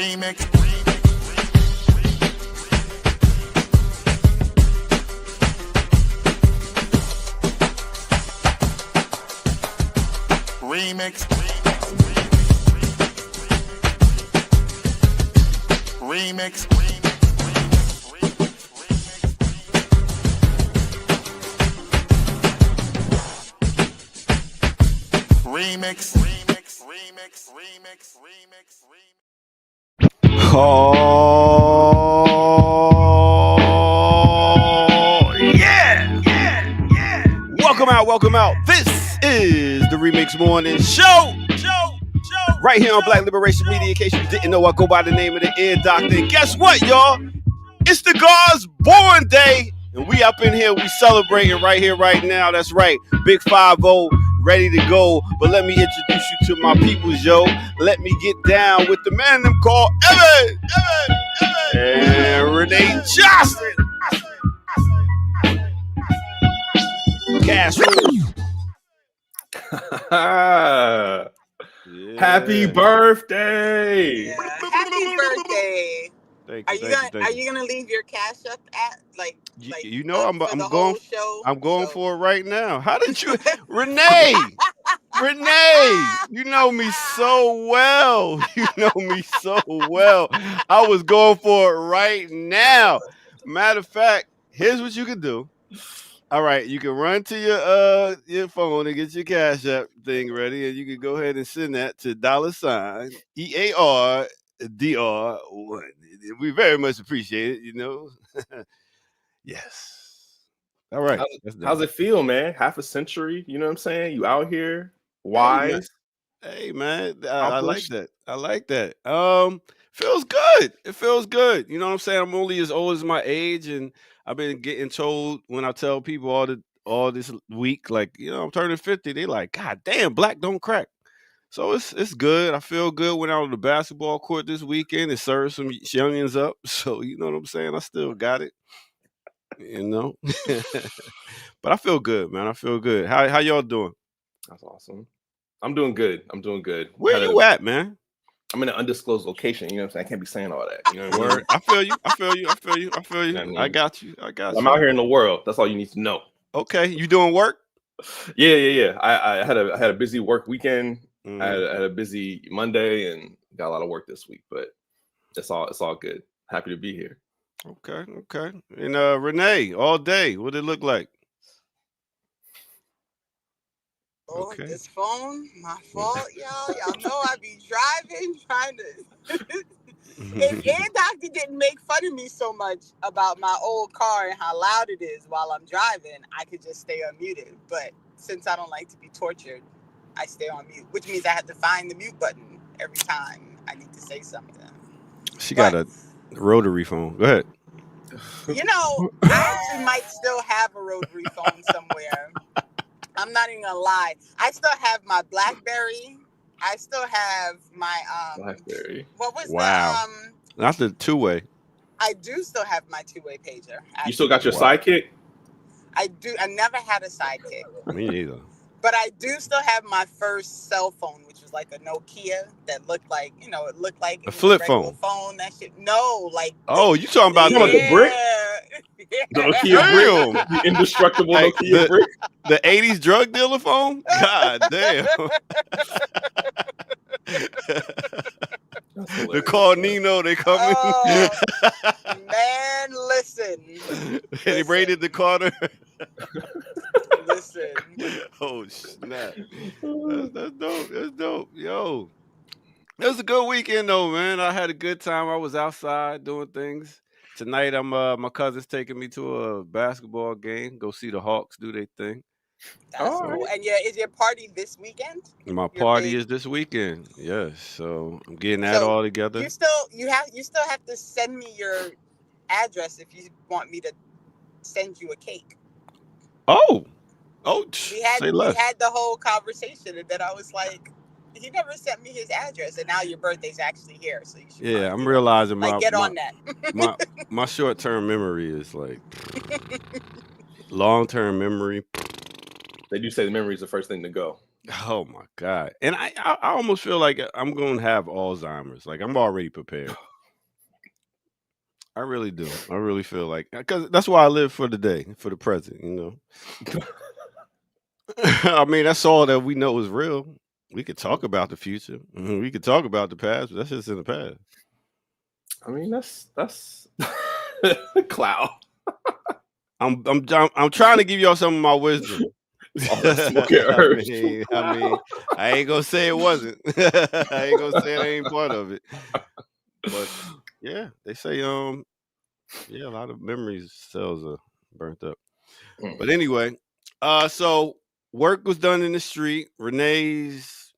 Remix. Remix. Remix. Remix. Oh, yeah. Welcome out. This is the Remix Morning Show. Right here on Black Liberation Media. In case you didn't know, I go by the name of the Ear Doctor. And guess what, y'all? It's the God's Born Day. And we up in here, we celebrating right here, right now. That's right. Big 5-0, ready to go. But let me introduce you to my peoples, yo. Let me get down with the man them called Evan. And Renee Johnson. Cash rules. Happy birthday! Yeah. Happy birthday! Thank you. Are you gonna leave your cash up at You know I'm for the going whole show? I'm going for it right now. How did you Renee, you know me so well. You know me so well. I was going for it right now. Matter of fact, here's what you can do. All right, you can run to your phone and get your Cash App thing ready, and you can go ahead and send that to $EARDR1. We very much appreciate it, you know. Yes. All right. How's it feel, man? Half a century, you know what I'm saying? You out here, Wise. wise. Hey man, I like that. Feels good. It feels good. You know what I'm saying? I'm only as old as my age, and I've been getting told when I tell people all this week, like, you know, I'm turning 50. They like, God damn, black don't crack. So it's good. I feel good. Went out on the basketball court this weekend and served some youngins up. So you know what I'm saying? I still got it. You know, but I feel good, man. I feel good. How y'all doing? That's awesome. I'm doing good. Where you at, man? I'm in an undisclosed location. You know what I'm saying? I can't be saying all that. You know what I mean? I feel you. You know what I mean? I got you. I'm out here in the world. That's all you need to know. Okay, you doing work? Yeah. I had a busy work weekend. I had a busy Monday and got a lot of work this week, but it's all good. Happy to be here. Okay. And Renee, all day. What it look like? Oh, this phone, my fault, y'all. Y'all know I be driving, trying to. If Ear Doctor didn't make fun of me so much about my old car and how loud it is while I'm driving, I could just stay unmuted. But since I don't like to be tortured, I stay on mute, which means I have to find the mute button every time I need to say something. She got a rotary phone. Go ahead. You know, I actually might still have a rotary phone somewhere. I'm not even gonna lie. I still have my BlackBerry. I still have my BlackBerry. What was That's the two-way. I do still have my two-way pager. Actually. You still got your sidekick? I do. I never had a sidekick. Me neither. But I do still have my first cell phone, which was like a Nokia that looked like, it looked like a flip phone. That shit. No, like. Oh, you talking about the brick? The Nokia brick, the indestructible Nokia brick. The 80s drug dealer phone? God damn. The call Nino, they come in. Man, listen. They raided the Carter. Listen. Oh, snap. That's dope. Yo. It was a good weekend, though, man. I had a good time. I was outside doing things. Tonight, my cousin's taking me to a basketball game. Go see the Hawks do their thing. That's cool. And is your party this weekend? My party is this weekend. Yes. So I'm getting that all together. You still have to send me your address if you want me to send you a cake. Oh. We had the whole conversation, and then I was like, he never sent me his address, and now your birthday's actually here, so you should. Yeah, I'm realizing get on that. my short-term memory is like long-term memory. They do say the memory is the first thing to go. Oh my God. And I almost feel like I'm going to have Alzheimer's. Like I'm already prepared. I really do. I really feel like, because that's why I live for the day, for the present, you know. I mean, that's all that we know is real. We could talk about the future. We could talk about the past, but that's just in the past. I mean, that's cloud. I'm trying to give y'all some of my wisdom. All that smoke and herbs. I mean, I ain't gonna say it wasn't. I ain't gonna say it ain't part of it. But yeah, they say yeah, a lot of memories cells are burnt up. But anyway, so work was done in the street. Renee's,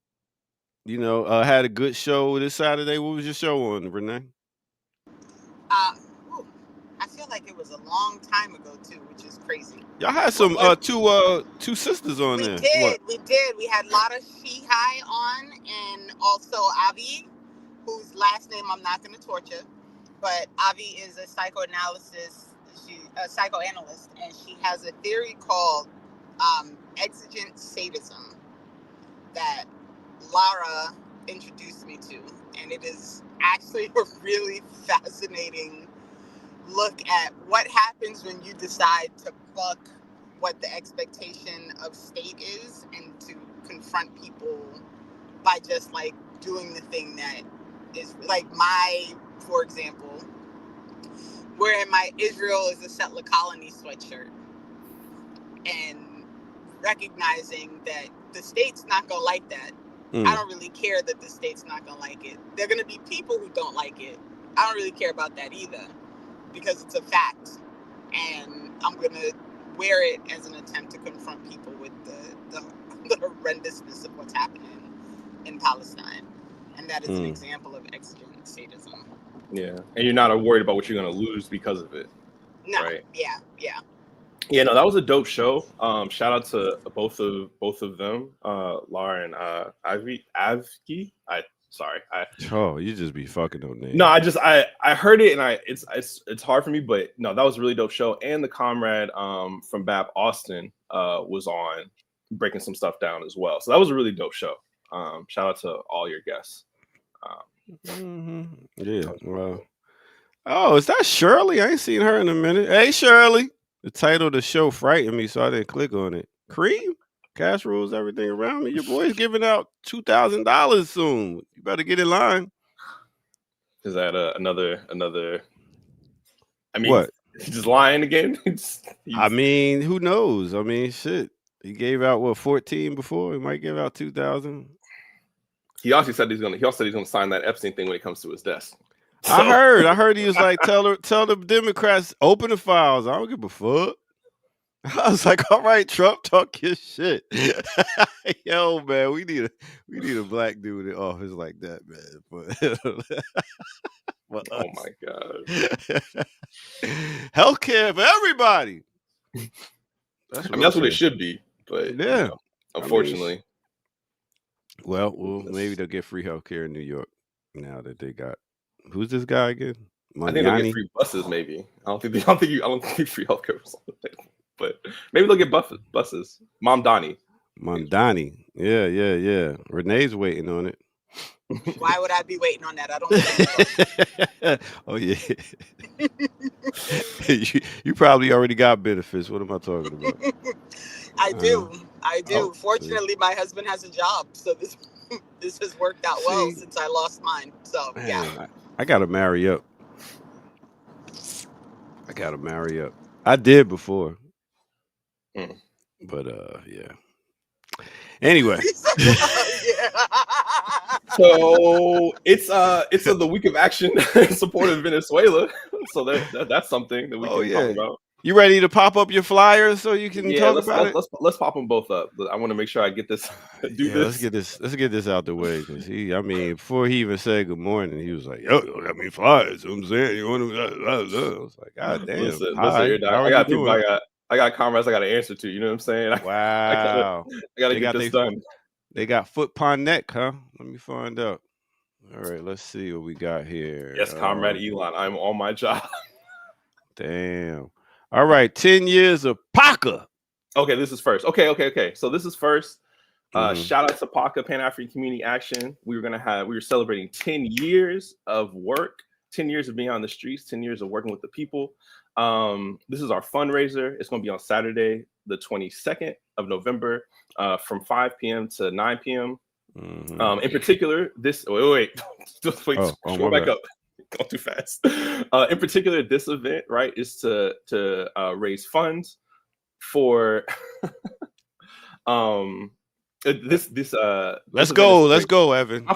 had a good show this Saturday. What was your show on, Renee? I feel like it was a long time ago too, which is crazy. Y'all had some two sisters on there. We did. We had Lara Shihai on, and also Avi, whose last name I'm not going to torture, but Avi is a psychoanalyst, and she has a theory called exigent sadism that Lara introduced me to, and it is actually a really fascinating look at what happens when you decide to buck what the expectation of state is and to confront people by just like doing the thing that is like for example, wearing my Israel is a settler colony sweatshirt and recognizing that the state's not gonna like that. I don't really care that the state's not gonna like it. There are gonna be people who don't like it. I don't really care about that either, because it's a fact, and I'm gonna wear it as an attempt to confront people with the horrendousness of what's happening in Palestine, and that is an example of exigent sadism. Yeah, and you're not worried about what you're gonna lose because of it. No, right? Yeah. No, that was a dope show. Shout out to both of them, Lara and Avki. You just be fucking on names. No, I heard it and it's hard for me, but no, that was a really dope show. And the comrade from BAP Austin was on breaking some stuff down as well. So that was a really dope show. Shout out to all your guests. Yeah. Well. Oh, is that Shirley? I ain't seen her in a minute. Hey, Shirley. The title of the show frightened me, so I didn't click on it. C.R.E.A.M, cash rules everything around me. Your boy's giving out $2,000 soon. You better get in line. Is that another? I mean, what? He's just lying again. I mean, who knows? I mean, shit. He gave out 14 before. He might give out 2,000. He also said he's gonna sign that Epstein thing when it comes to his desk. So. I heard he was like, tell the Democrats open the files. I don't give a fuck. I was like, all right, Trump, talk your shit. Yo, man, we need a black dude in office like that, man. But oh my God. Healthcare for everybody. That's what it should be. But yeah, unfortunately. Well, maybe they'll get free healthcare in New York now that they got. Who's this guy again? Maniani? I think they'll get free buses. Maybe I don't think free healthcare or something. But maybe they'll get buses. Mamdani. Yeah. Renee's waiting on it. Why would I be waiting on that? I don't know. Oh yeah. you probably already got benefits. What am I talking about? I do. Fortunately, my husband has a job, so this has worked out well since I lost mine. So yeah. I gotta marry up. I did before. But yeah. Anyway. So it's the week of action in support of Venezuela. So that's something that we can talk about. You ready to pop up your flyers so you can talk about it? Let's pop them both up. I want to make sure I get this. Let's get this out the way, because before he even said good morning, he was like, "Yo, got me flyers." I'm saying, you want to? I was like, "God damn!" Listen, I got people. I got comrades I got to answer to. You know what I'm saying? Wow. I gotta get this done. They got foot upon neck, huh? Let me find out. All right, let's see what we got here. Yes, Comrade Elon, I'm on my job. Damn. All right, 10 years of Paca. Okay, this is first. Okay. So this is first. Shout out to PACA, Pan-African Community Action. We were celebrating 10 years of work, 10 years of being on the streets, 10 years of working with the people. This is our fundraiser. It's going to be on Saturday, the 22nd of November, from 5 p.m. to 9 p.m. In particular, wait, scroll back up. Going too fast. In particular, this event, right, is to raise funds for let's go, Evan.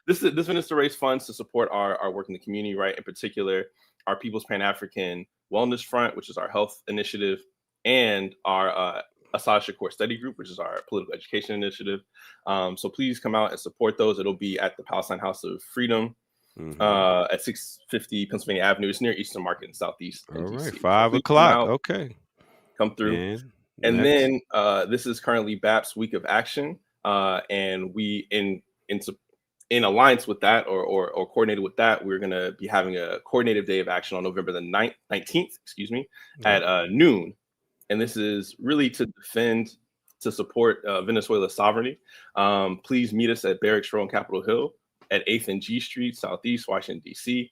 This event is to raise funds to support our work in the community, right? In particular, our People's Pan-African Wellness Front, which is our health initiative, and our Assad Shakur Study Group, which is our political education initiative. So please come out and support those. It'll be at the Palestine House of Freedom at 650 Pennsylvania Avenue. It's near Eastern Market in Southeast. All right, DC. 5 so o'clock. Okay. Come through. And then this is currently BAP's Week of Action. And we, in alliance with that or coordinated with that, we're going to be having a coordinated day of action on November the 19th, at noon. And this is really to support Venezuela's sovereignty. Please meet us at Barracks Row on Capitol Hill at 8th and G Street, Southeast Washington, D.C.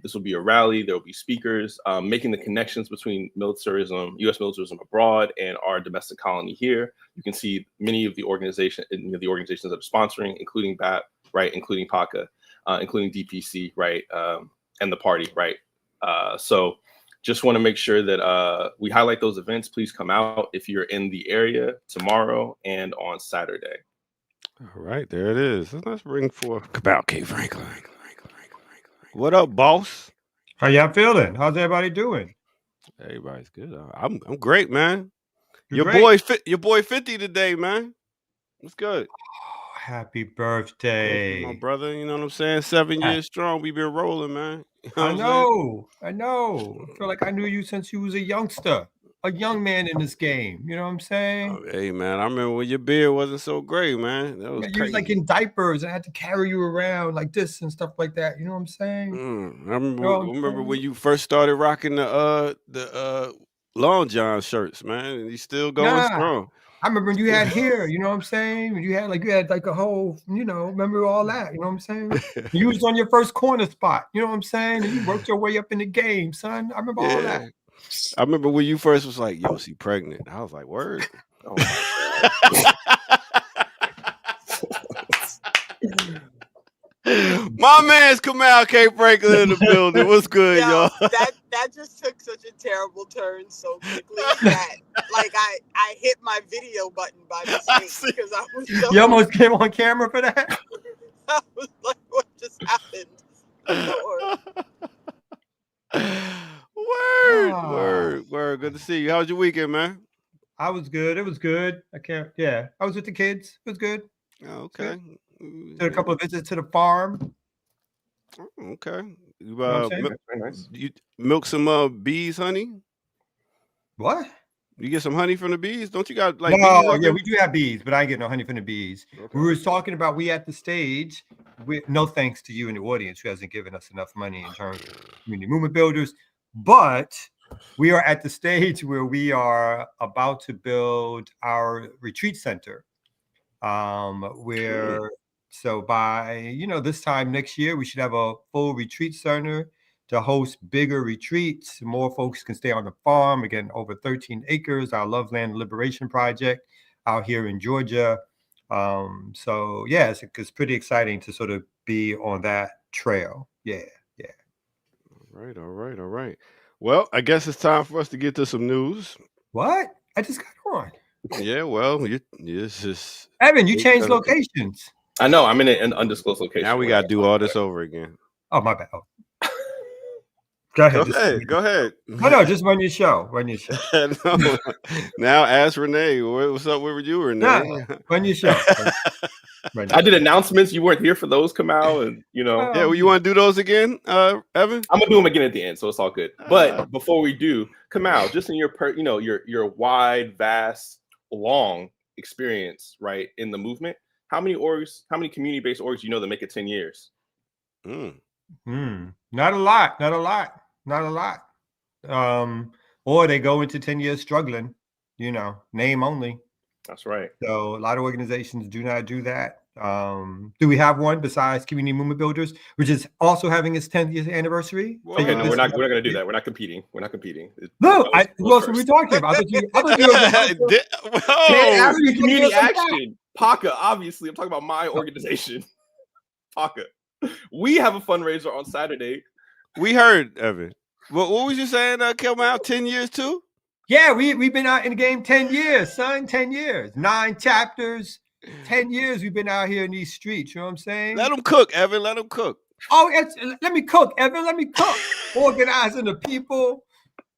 This will be a rally. There will be speakers making the connections between militarism, U.S. militarism abroad, and our domestic colony here. You can see many of the organizations that are sponsoring, including BAP, right, including PACA, including DPC, right, and the party, right. So just want to make sure that we highlight those events. Please come out if you're in the area tomorrow and on Saturday. All right, there it is. Let's bring for Cabal K. Franklin. What up, boss? How y'all feeling? How's everybody doing? Everybody's good. I'm great, man. You're Your boy 50 today, man. What's good? Oh, happy birthday, my brother. You know what I'm saying? 7 years strong. We've been rolling, man. You know I know. I feel like I knew you since you was a youngster, a young man in this game. You know what I'm saying? Oh, hey, man, I remember when your beard wasn't so great, man. That was you crazy. was like in diapers and I had to carry you around like this and stuff like that. You know what I'm saying? I remember when you first started rocking the Long John shirts, man, and he's still going strong. I remember when you had hair, you know what I'm saying? You had like a whole, remember all that, you know what I'm saying? You was on your first corner spot, you know what I'm saying? And you worked your way up in the game, son. I remember all that. I remember when you first was like, yo, she pregnant. I was like, word. Oh my man's Kamal K. Franklin in the building. What's good, y'all? That just took such a terrible turn so quickly that I hit my video button by mistake because I was so... You almost came on camera for that? I was like, what just happened? Lord. Word. Good to see you. How was your weekend, man? I was good. It was good. I was with the kids. It was good. Oh, okay. Did a couple of visits to the farm. Oh, okay. You, very nice. You milk some bees, honey? What? You get some honey from the bees? Don't you got like no, we do have bees, but I ain't get no honey from the bees. Okay. We were talking about we at the stage, no thanks to you in the audience who hasn't given us enough money in terms of community movement builders, but we are at the stage where we are about to build our retreat center. So by this time next year, we should have a full retreat center to host bigger retreats. More folks can stay on the farm. Again, over 13 acres, our Love Land Liberation Project out here in Georgia. So yeah, it's pretty exciting to sort of be on that trail. Yeah. All right. Well, I guess it's time for us to get to some news. What? I just got on. Yeah, well, it's just... Evan, you changed locations. I know. I'm in an undisclosed location. Now we got to do all this over again. Oh, my bad. Oh. Go ahead. No, just run your show. No. Now ask Renee. What's up with you, Renee? No, run your show. I did announcements. You weren't here for those come out, and Yeah, well, you want to do those again, Evan? I'm gonna do them again at the end, so it's all good. But before we do, come out just in your wide, vast, long experience, right, in the movement. How many community-based orgs do you know that make it 10 years? Not a lot. Or they go into 10 years struggling, name only. That's right. So a lot of organizations do not do that. Do we have one besides Community Movement Builders, which is also having its 10th year anniversary? Well, Okay, no, this we're not going to do that. We're not competing. We're not competing. No, That who was else were we first. talking about? I thought you were the Oh, Community Action. PACA, obviously. I'm talking about my organization. PACA. We have a fundraiser on Saturday. we heard, Evan. What was you saying, Kilmau? 10 years too? Yeah, we've been out in the game 10 years, son. 10 years, 9 chapters, 10 years. We've been out here in these streets. You know what I'm saying? Let them cook, Evan. Let them cook. Oh, let me cook, Evan. Let me cook. Organizing the people.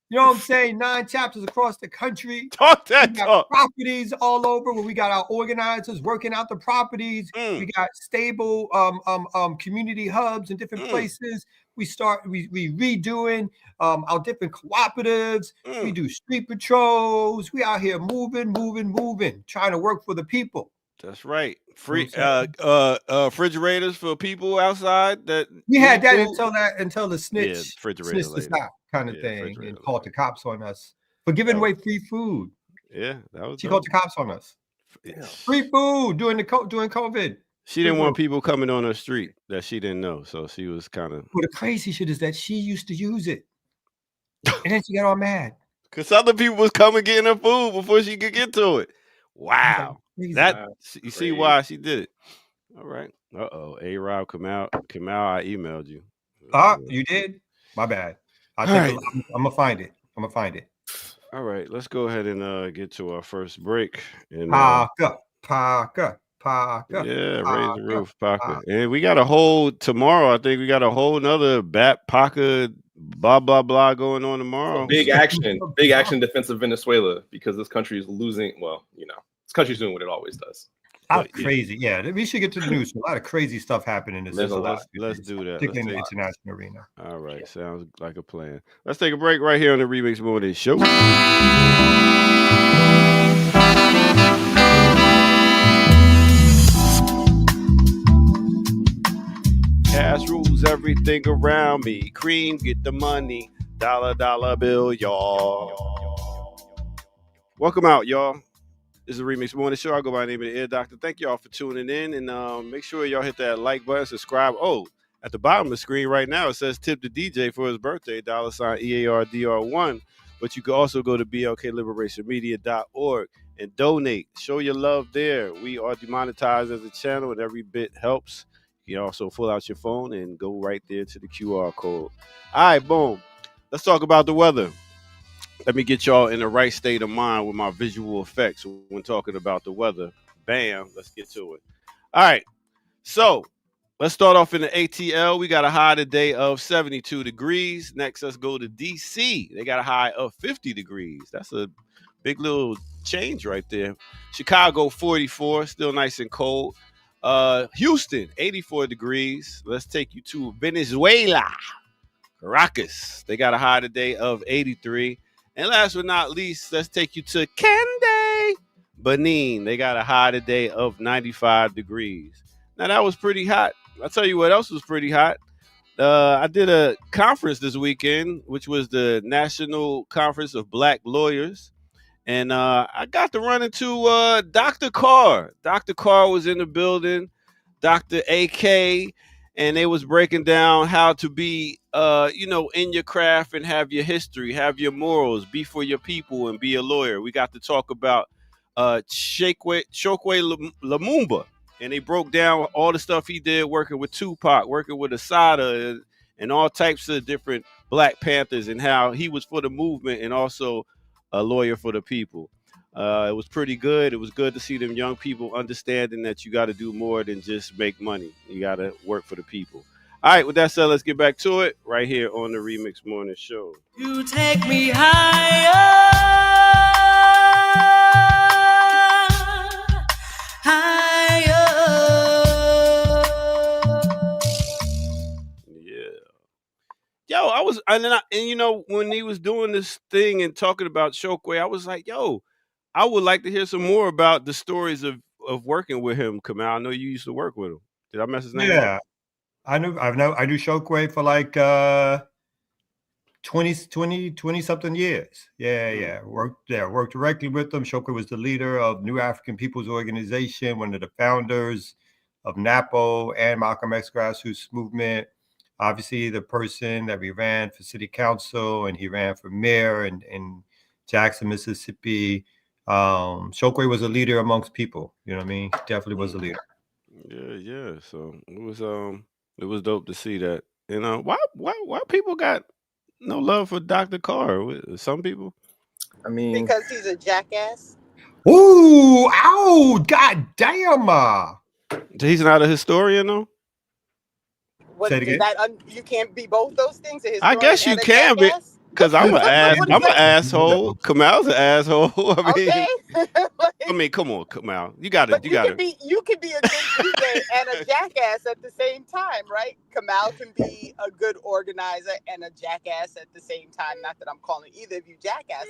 You know what I'm saying? 9 chapters across the country. Talk that We got talk. properties all over where we got our organizers working out the properties. We got stable community hubs in different places. We redoing our different cooperatives. We do street patrols. We out here moving, trying to work for the people. That's right. Free refrigerators for people outside that we had that food. until the snitch snitched us out kind of thing and called the cops on us for giving away free food. Yeah, that was. She called the cops on us. Free food during COVID. She didn't want people coming on her street that she didn't know, so she was kind of. Well, the crazy shit is that she used to use it, and then she got all mad because other people was coming getting her food before she could get to it. Wow, that you see why she did it. All right. A-Rob, come out. I emailed you. You did? My bad. I'm gonna find it. All right, let's go ahead and get to our first break. And Parker. Yeah, raise the roof, Parker. And we got a whole tomorrow. I think we got a whole nother BAP Parker blah blah blah going on tomorrow. So big action defense of Venezuela because this country is losing. Well, this country's doing what it always does. Crazy, yeah. We should get to the news. A lot of crazy stuff happening. There's a lot. Let's do that. Particularly in the international arena. All right, sounds like a plan. Let's take a break right here on the Remix Morning Show. Cash rules everything around me. Cream, get the money. Dollar bill, y'all. Welcome out, y'all. This is the Remix Morning Show. I go by the name of the Ear Doctor. Thank y'all for tuning in, and make sure y'all hit that like button, subscribe. Oh, at the bottom of the screen right now, it says tip the DJ for his birthday, $EARDR1. But you can also go to blkliberationmedia.org and donate. Show your love there. We are demonetized as a channel, and every bit helps. You can also pull out your phone and go right there to the QR code. All right, boom. Let's talk about the weather. Let me get y'all in the right state of mind with my visual effects when talking about the weather. Bam, let's get to it. All right, so let's start off in the ATL. We got a high today of 72 degrees. Next, let's go to DC. They got a high of 50 degrees. That's a big little change right there. Chicago, 44, still nice and cold. Houston, 84 degrees. Let's take you to Venezuela. Caracas, they got a high today of 83. And last but not least, let's take you to Candé, Benin. They got a high today of 95 degrees. Now, that was pretty hot. I'll tell you what else was pretty hot. I did a conference this weekend, which was the National Conference of Black Lawyers. And I got to run into Dr. Carr. Dr. Carr was in the building, Dr. AK, and they was breaking down how to be, in your craft and have your history, have your morals, be for your people, and be a lawyer. We got to talk about Chokwe Lumumba, and they broke down all the stuff he did working with Tupac, working with Asada, and all types of different Black Panthers, and how he was for the movement and also a lawyer for the people. It was pretty good. It was good to see them young people understanding that you got to do more than just make money. You got to work for the people. All right, with that said, let's get back to it right here on the Remix Morning Show. You take me higher, higher. Yeah. Yo, when he was doing this thing and talking about Chokwe, I was like, yo, I would like to hear some more about the stories of working with him, Kamal. I know you used to work with him. Did I mess his name up? I do Chokwe for like 20 something years. Yeah. Worked directly with them. C.R.E.A.M was the leader of New African People's Organization, one of the founders of NAPO and Malcolm X grassroots movement. Obviously, the person that we ran for city council, and he ran for mayor in Jackson, Mississippi. C.R.E.A.M was a leader amongst people. You know what I mean? Definitely was a leader. Yeah. So it was dope to see that. You know, why people got no love for Dr. Carr? Some people. I mean, Because he's a jackass. Ooh, ow, god damn. He's not a historian, though. What Say it is again? that? You can't be both those things. A I historian guess you and a can be, jackass? because I'm an ass. What I'm is an asshole. Kamal's an asshole. I mean, Okay. come on, Kamal. You got But to. you can be a good DJ and a jackass at the same time, right? Kamal can be a good organizer and a jackass at the same time. Not that I'm calling either of you jackasses,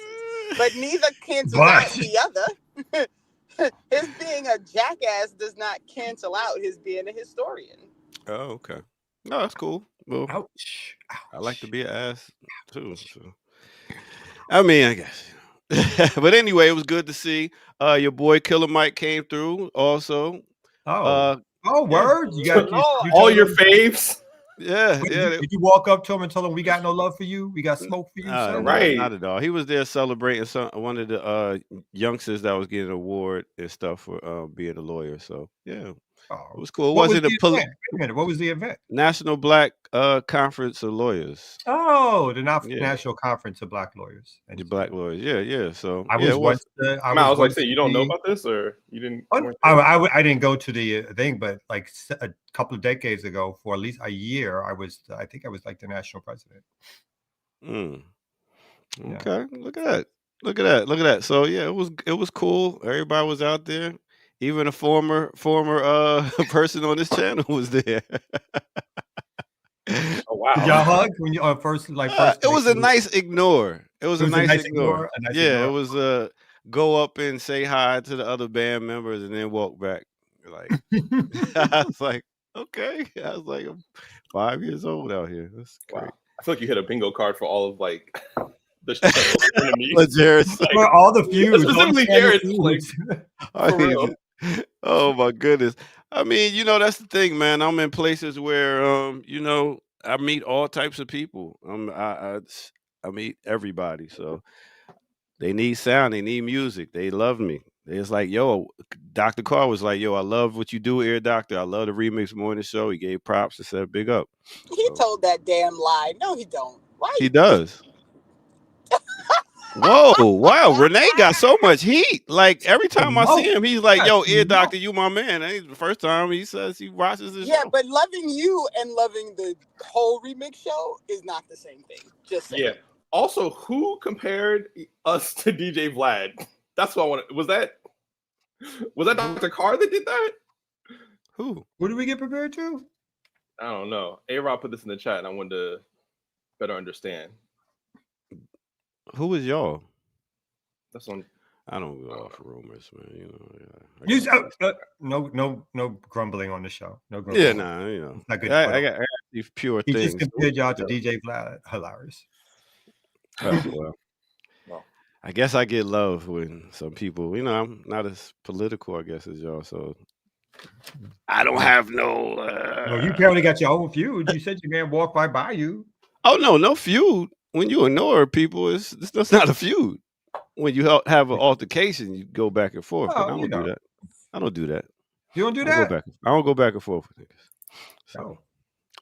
but neither cancels out the other. His being a jackass does not cancel out his being a historian. Oh, okay. No, that's cool. Well, Ouch. I like to be an ass too. So, I mean, I guess. But anyway, it was good to see. Your boy Killer Mike came through also. Oh, Yeah. word. You got you all your them- faves. Yeah. Did you walk up to him and tell him we got no love for you? We got smoke for you, sir? No, Right. not at all. He was there celebrating one of the youngsters that was getting an award and stuff for being a lawyer. So yeah, it was cool. What was Wasn't the a event? Wait a minute. What was the event? National Black Conference of Lawyers. Oh, the Yeah. National Conference of Black Lawyers. The Black Lawyers. Yeah. So I was once. I was like, once say, you don't know about this, or you didn't? I didn't go to the thing, but like a couple of decades ago, for at least a year, I think I was like the national president. Okay, look at that. So yeah, it was cool. Everybody was out there. Even a former person on this channel was there. Oh wow! Did y'all hug when you first? It was a nice ignore. It was a nice ignore. Ignore. It was go up and say hi to the other band members and then walk back. Like I was like, okay. I was like, I'm 5 years old out here. That's great. Wow. I feel like you hit a bingo card for all of like the Jared's like, all the feuds. Specifically Jared's like, for real. Oh my goodness. I mean, you know, that's the thing, man. I'm in places where you know, I meet all types of people. I meet everybody. So they need sound, they need music, they love me. It's like, yo, Dr. Carr was like, yo, I love what you do here, Doctor. I love the Remix Morning Show. He gave props and said big up. He told that damn lie. No, he don't. Why? He does. Whoa, wow. Renee got so much heat. Like every time I see him, he's like, yo, Ear Doctor, you my man. And the first time he says he watches this show. But loving you and loving the whole Remix Show is not the same thing. Just saying. Yeah. Also, who compared us to DJ Vlad? That's what I wanted. Was that Dr. Carr that did that? Who did we get prepared to? I don't know. A-Rob put this in the chat and I wanted to better understand. Who is y'all? That's on. I don't go off rumors, man. You know, no grumbling on the show. No grumbling. Yeah, nah, you know. Not good. I got these pure he things. He just compared y'all to DJ Vlad. Hilarious. Well, I guess I get love when some people, you know, I'm not as political, I guess, as y'all, so I don't have no. No, you apparently got your own feud. You said your man walked by you. Oh no feud. When you ignore people, that's not a feud. When you have an altercation, you go back and forth. Oh, I don't do that. I don't do that. You don't do that? I don't go back and forth with niggas. So,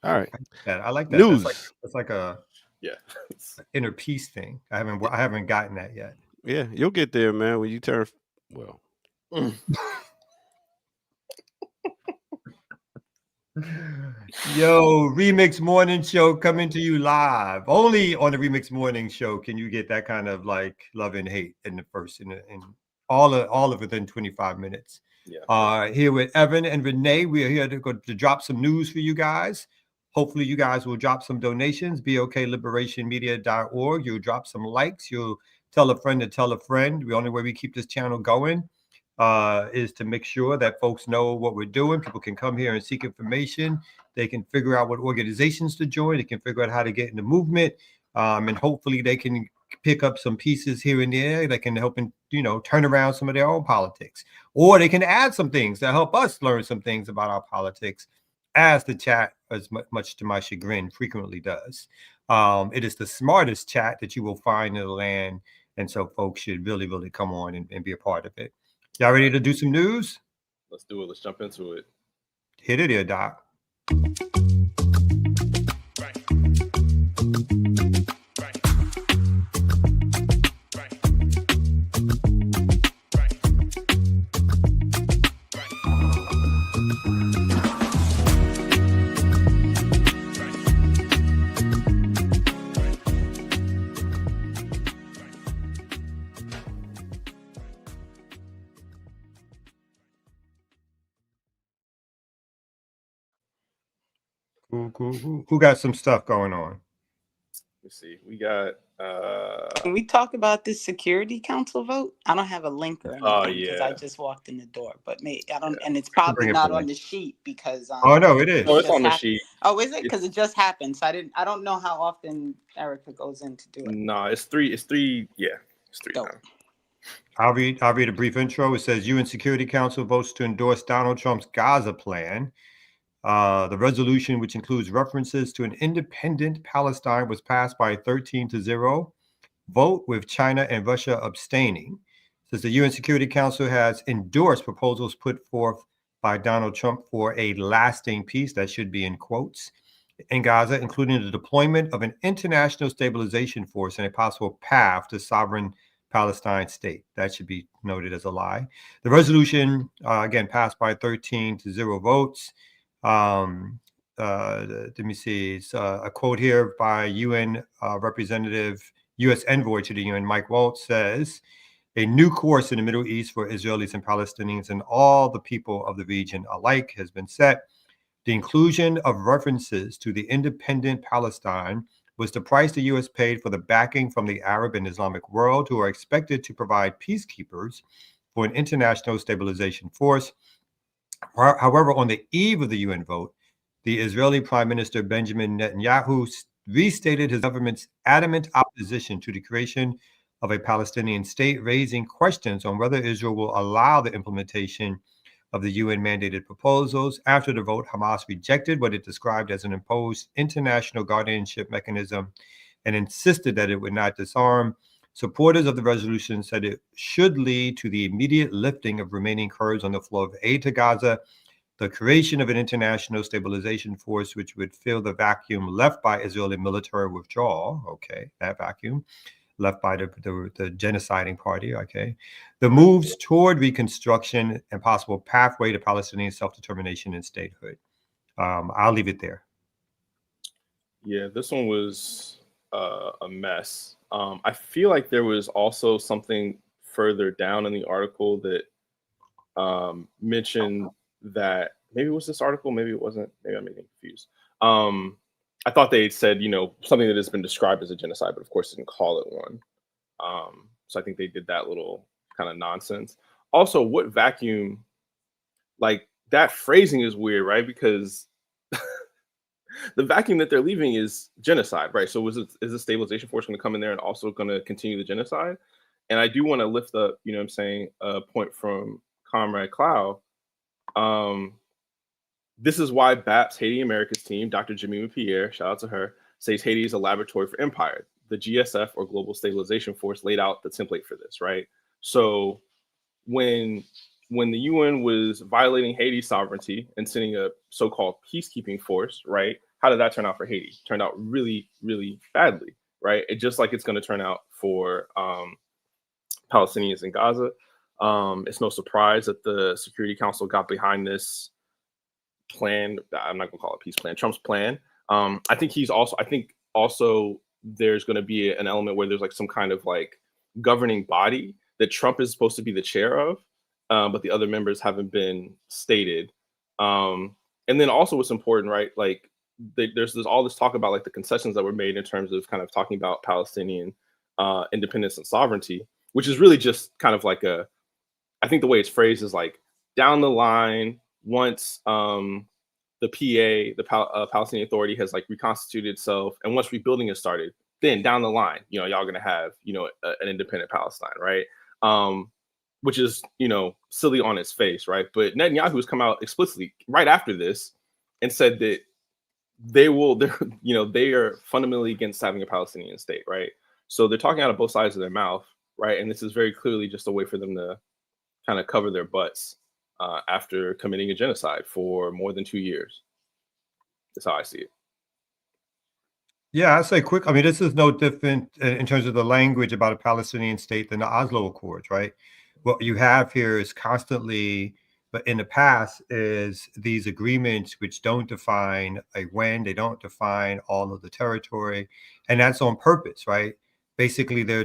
all right. I like that. News. That's like a inner peace thing. I haven't gotten that yet. Yeah, you'll get there, man. When you turn well. Yo, Remix Morning Show coming to you live. Only on the Remix Morning Show can you get that kind of like love and hate in all of within 25 minutes. Yeah. Here with Evan and Renee, we are here to drop some news for you guys. Hopefully you guys will drop some donations, bokliberationmedia.org. You'll drop some likes. You'll tell a friend to tell a friend. The only way we keep this channel going is to make sure that folks know what we're doing. People can come here and seek information. They can figure out what organizations to join. They can figure out how to get in the movement. and hopefully they can pick up some pieces here and there that can help, turn around some of their own politics, or they can add some things that help us learn some things about our politics, as the chat, as much to my chagrin, frequently does. It is the smartest chat that you will find in the land, and so folks should really, really come on and be a part of it. Y'all ready to do some news? Let's do it. Let's jump into it. Hit it here, Doc. Cool. Who got some stuff going on? Let's see. We got. Can we talk about this Security Council vote? I don't have a link or anything because I just walked in the door. But I don't, and it's probably not on the sheet because. Oh no, it is. Oh, it's on the sheet. Oh, is it? Because it just happened. So I don't know how often Erica goes in to do it. No, it's three. It's three. Yeah, it's three. I'll read a brief intro. It says UN Security Council votes to endorse Donald Trump's Gaza plan. The resolution, which includes references to an independent Palestine, was passed by a 13-0 vote, with China and Russia abstaining. Says the UN Security Council has endorsed proposals put forth by Donald Trump for a lasting peace, that should be in quotes, in Gaza, including the deployment of an international stabilization force and a possible path to sovereign Palestine state. That should be noted as a lie. The resolution, again, passed by 13-0 votes. Let me see. It's a quote here by UN representative, U.S. envoy to the UN, Mike Waltz, says, "A new course in the Middle East for Israelis and Palestinians and all the people of the region alike has been set. The inclusion of references to the independent Palestine was the price the U.S. paid for the backing from the Arab and Islamic world, who are expected to provide peacekeepers for an international stabilization force." However, on the eve of the UN vote, the Israeli Prime Minister Benjamin Netanyahu restated his government's adamant opposition to the creation of a Palestinian state, raising questions on whether Israel will allow the implementation of the UN-mandated proposals. After the vote, Hamas rejected what it described as an imposed international guardianship mechanism and insisted that it would not disarm. Supporters of the resolution said it should lead to the immediate lifting of remaining curbs on the flow of aid to Gaza, the creation of an international stabilization force which would fill the vacuum left by Israeli military withdrawal. Okay, that vacuum left by the genociding party. Okay, the moves toward reconstruction and possible pathway to Palestinian self-determination and statehood. I'll leave it there. Yeah, this one was a mess. I feel like there was also something further down in the article that mentioned that maybe it was this article, maybe it wasn't, maybe I'm getting confused. I thought they said, something that has been described as a genocide, but of course didn't call it one. So I think they did that little kind of nonsense. Also, what vacuum, like that phrasing is weird, right? Because the vacuum that they're leaving is genocide, right? So is the stabilization force going to come in there and also going to continue the genocide? And I do want to lift up, a point from Comrade Clow. This is why BAP's Haiti America's team, Dr. Jemima Pierre, shout out to her, says Haiti is a laboratory for empire. The GSF, or Global Stabilization Force, laid out the template for this, right? So when the UN was violating Haiti's sovereignty and sending a so-called peacekeeping force, right? How did that turn out for Haiti? Turned out really, really badly, right? It just like it's going to turn out for Palestinians in Gaza. It's no surprise that the Security Council got behind this plan. I'm not going to call it a peace plan, Trump's plan. I think also there's going to be an element where there's like some kind of like governing body that Trump is supposed to be the chair of, but the other members haven't been stated. And then also what's important, right? Like there's all this talk about like the concessions that were made in terms of kind of talking about Palestinian independence and sovereignty, which is really just kind of like I think the way it's phrased is like down the line, once the PA, the Palestinian Authority has like reconstituted itself, and once rebuilding has started, then down the line, y'all going to have, an independent Palestine, right? Which is, silly on its face, right? But Netanyahu has come out explicitly right after this and said that they are fundamentally against having a Palestinian state, right? So they're talking out of both sides of their mouth, right? And this is very clearly just a way for them to kind of cover their butts after committing a genocide for more than 2 years. That's how I see it. Yeah, I'd say quick. I mean, this is no different in terms of the language about a Palestinian state than the Oslo Accords, right? What you have here is constantly, but in the past, is these agreements which don't define a when, they don't define all of the territory, and that's on purpose, right? Basically, they're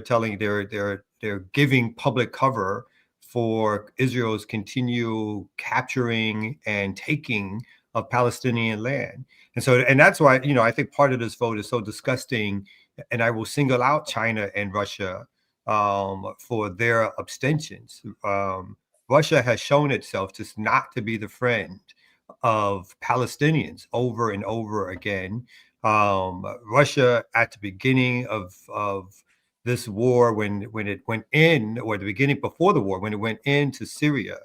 giving public cover for Israel's continual capturing and taking of Palestinian land. And that's why, I think part of this vote is so disgusting. And I will single out China and Russia for their abstentions. Russia has shown itself just not to be the friend of Palestinians over and over again. Russia, at the beginning of this war, when it went in, or the beginning before the war, when it went into Syria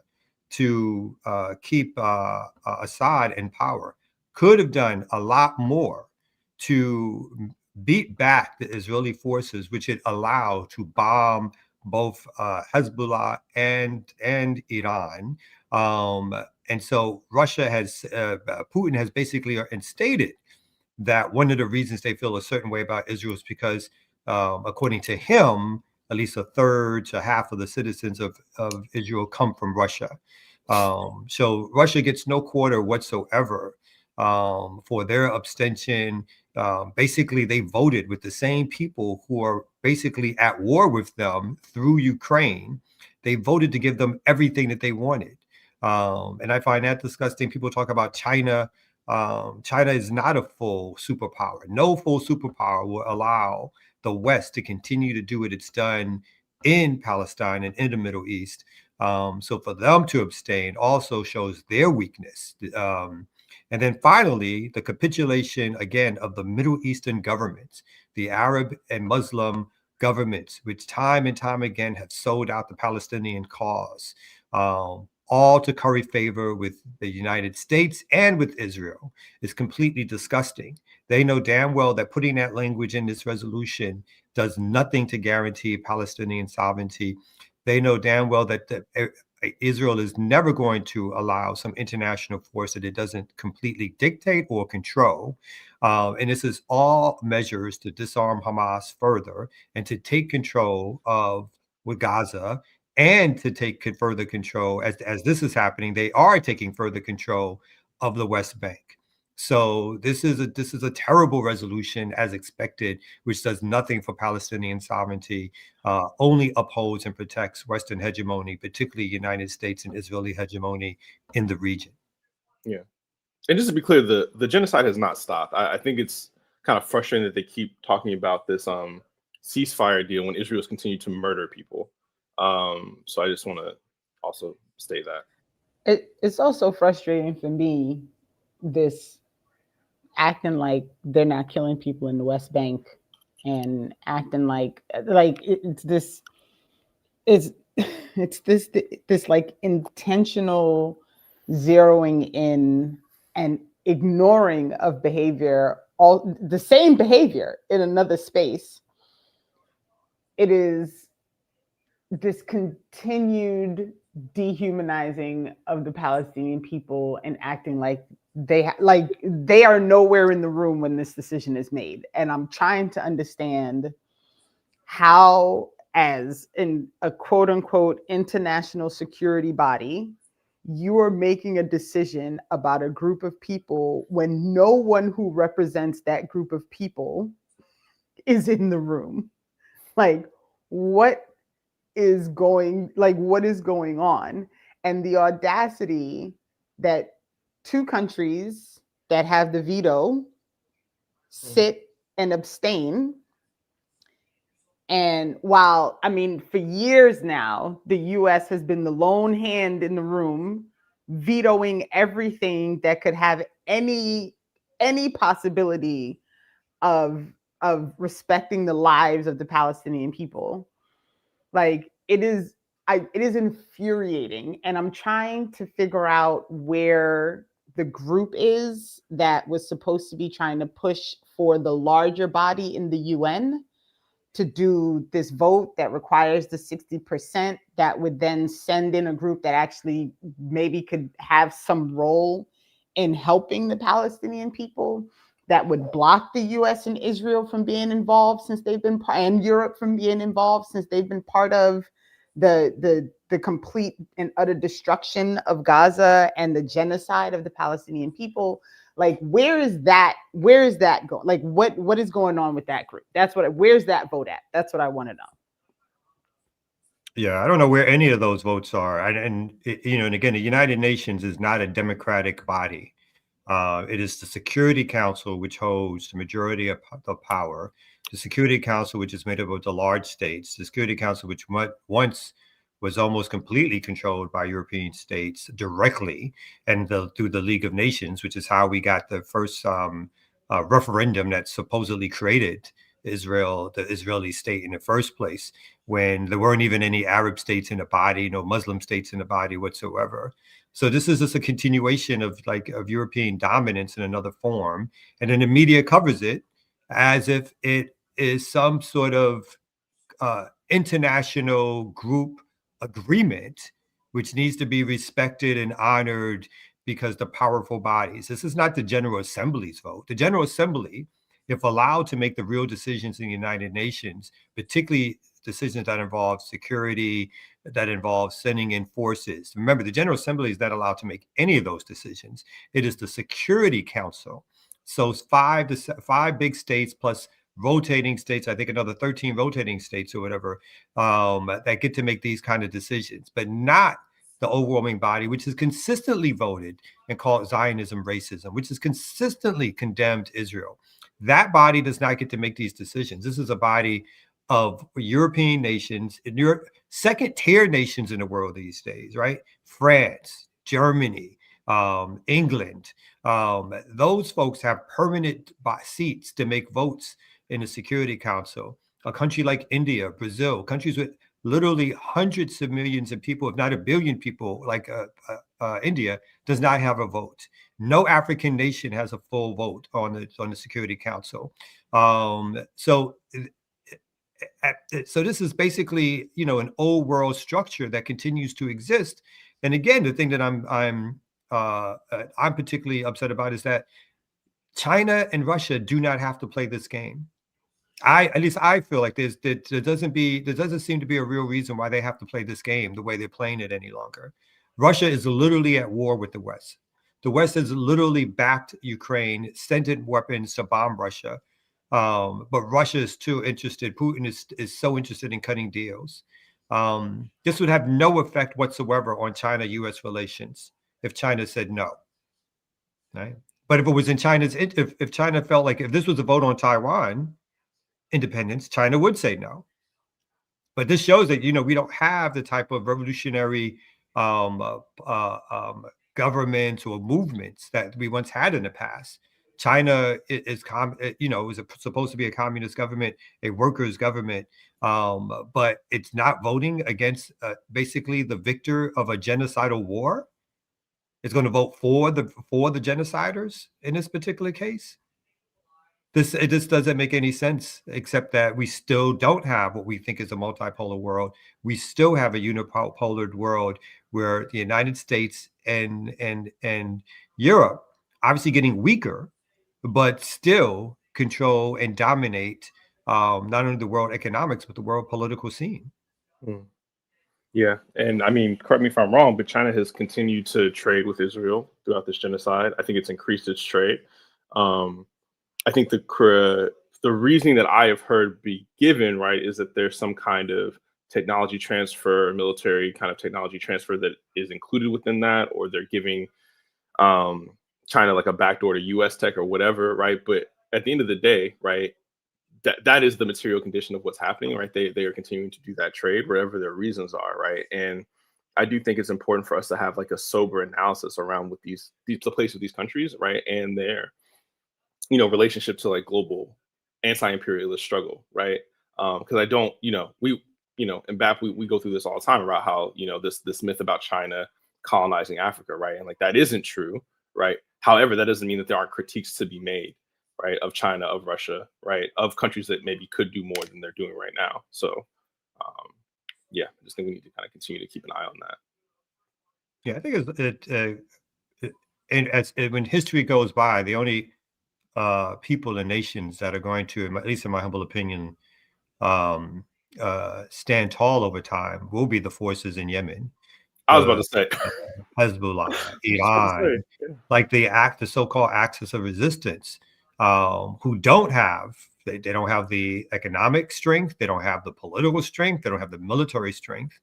to keep Assad in power, could have done a lot more to beat back the Israeli forces, which it allowed to bomb both Hezbollah and Iran. And so Putin has basically instated that one of the reasons they feel a certain way about Israel is because, according to him, at least a third to half of the citizens of Israel come from Russia. So Russia gets no quarter whatsoever for their abstention. Basically, they voted with the same people who are basically at war with them through Ukraine. They voted to give them everything that they wanted. And I find that disgusting. People talk about China. China is not a full superpower. No full superpower will allow the West to continue to do what it's done in Palestine and in the Middle East. So for them to abstain also shows their weakness. And then finally, the capitulation again of the Middle Eastern governments, the Arab and Muslim governments, which time and time again have sold out the Palestinian cause, all to curry favor with the United States and with Israel, is completely disgusting. They know damn well that putting that language in this resolution does nothing to guarantee Palestinian sovereignty. They know damn well that Israel is never going to allow some international force that it doesn't completely dictate or control. And this is all measures to disarm Hamas further and to take control of Gaza, and to take further control, as this is happening, they are taking further control of the West Bank. So this is a terrible resolution, as expected, which does nothing for Palestinian sovereignty, only upholds and protects Western hegemony, particularly United States and Israeli hegemony in the region. Yeah. And just to be clear, the genocide has not stopped. I think it's kind of frustrating that they keep talking about this ceasefire deal when Israel's continued to murder people. So I just want to also state that. It's also frustrating for me, this acting like they're not killing people in the West Bank, and acting like it's this like intentional zeroing in and ignoring of behavior, all the same behavior in another space. It is this continued dehumanizing of the Palestinian people and acting like they are nowhere in the room when this decision is made. And I'm trying to understand how, as in a quote unquote international security body, you are making a decision about a group of people when no one who represents that group of people is in the room. Like, what is going on? And the audacity that two countries that have the veto sit and abstain. And while, I mean, for years now, the US has been the lone hand in the room, vetoing everything that could have any possibility of of respecting the lives of the Palestinian people. Like it is infuriating, and I'm trying to figure out where the group is that was supposed to be trying to push for the larger body in the UN to do this vote that requires the 60% that would then send in a group that actually maybe could have some role in helping the Palestinian people, that would block the US and Israel from being involved since they've been, and Europe from being involved since they've been part of the complete and utter destruction of Gaza and the genocide of the Palestinian people. Like, where is that going? Like, what is going on with that group? Where's that vote at? That's what I want to know. Yeah, I don't know where any of those votes are. And again, the United Nations is not a democratic body. It is the Security Council, which holds the majority of the power. The Security Council, which is made up of the large states. The Security Council, which once was almost completely controlled by European states directly, and through the League of Nations, which is how we got the first referendum that supposedly created Israel, the Israeli state in the first place, when there weren't even any Arab states in the body, no Muslim states in the body whatsoever. So this is just a continuation of European dominance in another form. And then the media covers it as if it is some sort of international group agreement, which needs to be respected and honored because the powerful bodies. This is not the General Assembly's vote. The General Assembly, if allowed to make the real decisions in the United Nations, particularly decisions that involve security, that involve sending in forces. Remember, the General Assembly is not allowed to make any of those decisions. It is the Security Council. So five big states plus rotating states, I think another 13 rotating states or whatever, that get to make these kind of decisions, but not the overwhelming body, which has consistently voted and called Zionism racism, which has consistently condemned Israel. That body does not get to make these decisions. This is a body of European nations, second-tier nations in the world these days, right? France, Germany, England. Those folks have permanent seats to make votes in the Security Council. A country like India, Brazil, countries with literally hundreds of millions of people, if not a billion people, like India, does not have a vote. No African nation has a full vote on the Security Council. So this is basically, an old world structure that continues to exist. And again, the thing that I'm particularly upset about is that China and Russia do not have to play this game. At least I feel like there doesn't seem to be a real reason why they have to play this game the way they're playing it any longer. Russia is literally at war with the West. The West has literally backed Ukraine, sent in weapons to bomb Russia. But Russia is too interested. Putin is so interested in cutting deals. This would have no effect whatsoever on China-U.S. relations if China said no. Right? But if it was in if China felt like if this was a vote on Taiwan independence, China would say no. But this shows that we don't have the type of revolutionary governments or movements that we once had in the past. China is supposed to be a communist government, a workers' government, but it's not voting against basically the victor of a genocidal war. It's going to vote for the genociders in this particular case. It just doesn't make any sense, except that we still don't have what we think is a multipolar world. We still have a unipolar world where the United States and Europe, obviously getting weaker, but still control and dominate not only the world economics, but the world political scene. Yeah. And I mean, correct me if I'm wrong, but China has continued to trade with Israel throughout this genocide. I think it's increased its trade. I think the reasoning that I have heard be given, right, is that there's some kind of technology transfer, military kind of technology transfer that is included within that, or they're giving China like a backdoor to US tech or whatever, right? But at the end of the day, right, that is the material condition of what's happening, right? They are continuing to do that trade, wherever their reasons are, right? And I do think it's important for us to have like a sober analysis around what the place of these countries, right, and their relationship to like global anti-imperialist struggle, right? Because I don't, in BAP we go through this all the time about how this myth about China colonizing Africa, right? And like that isn't true, right? However, that doesn't mean that there aren't critiques to be made, right? Of China, of Russia, right? Of countries that maybe could do more than they're doing right now. So, yeah, I just think we need to kind of continue to keep an eye on that. Yeah, I think when history goes by, the only people and nations that are going to, at least in my humble opinion, stand tall over time will be the forces in Yemen. I was about to say Hezbollah, Iran, like the so-called axis of resistance, who don't have they don't have the economic strength, they don't have the political strength, they don't have the military strength,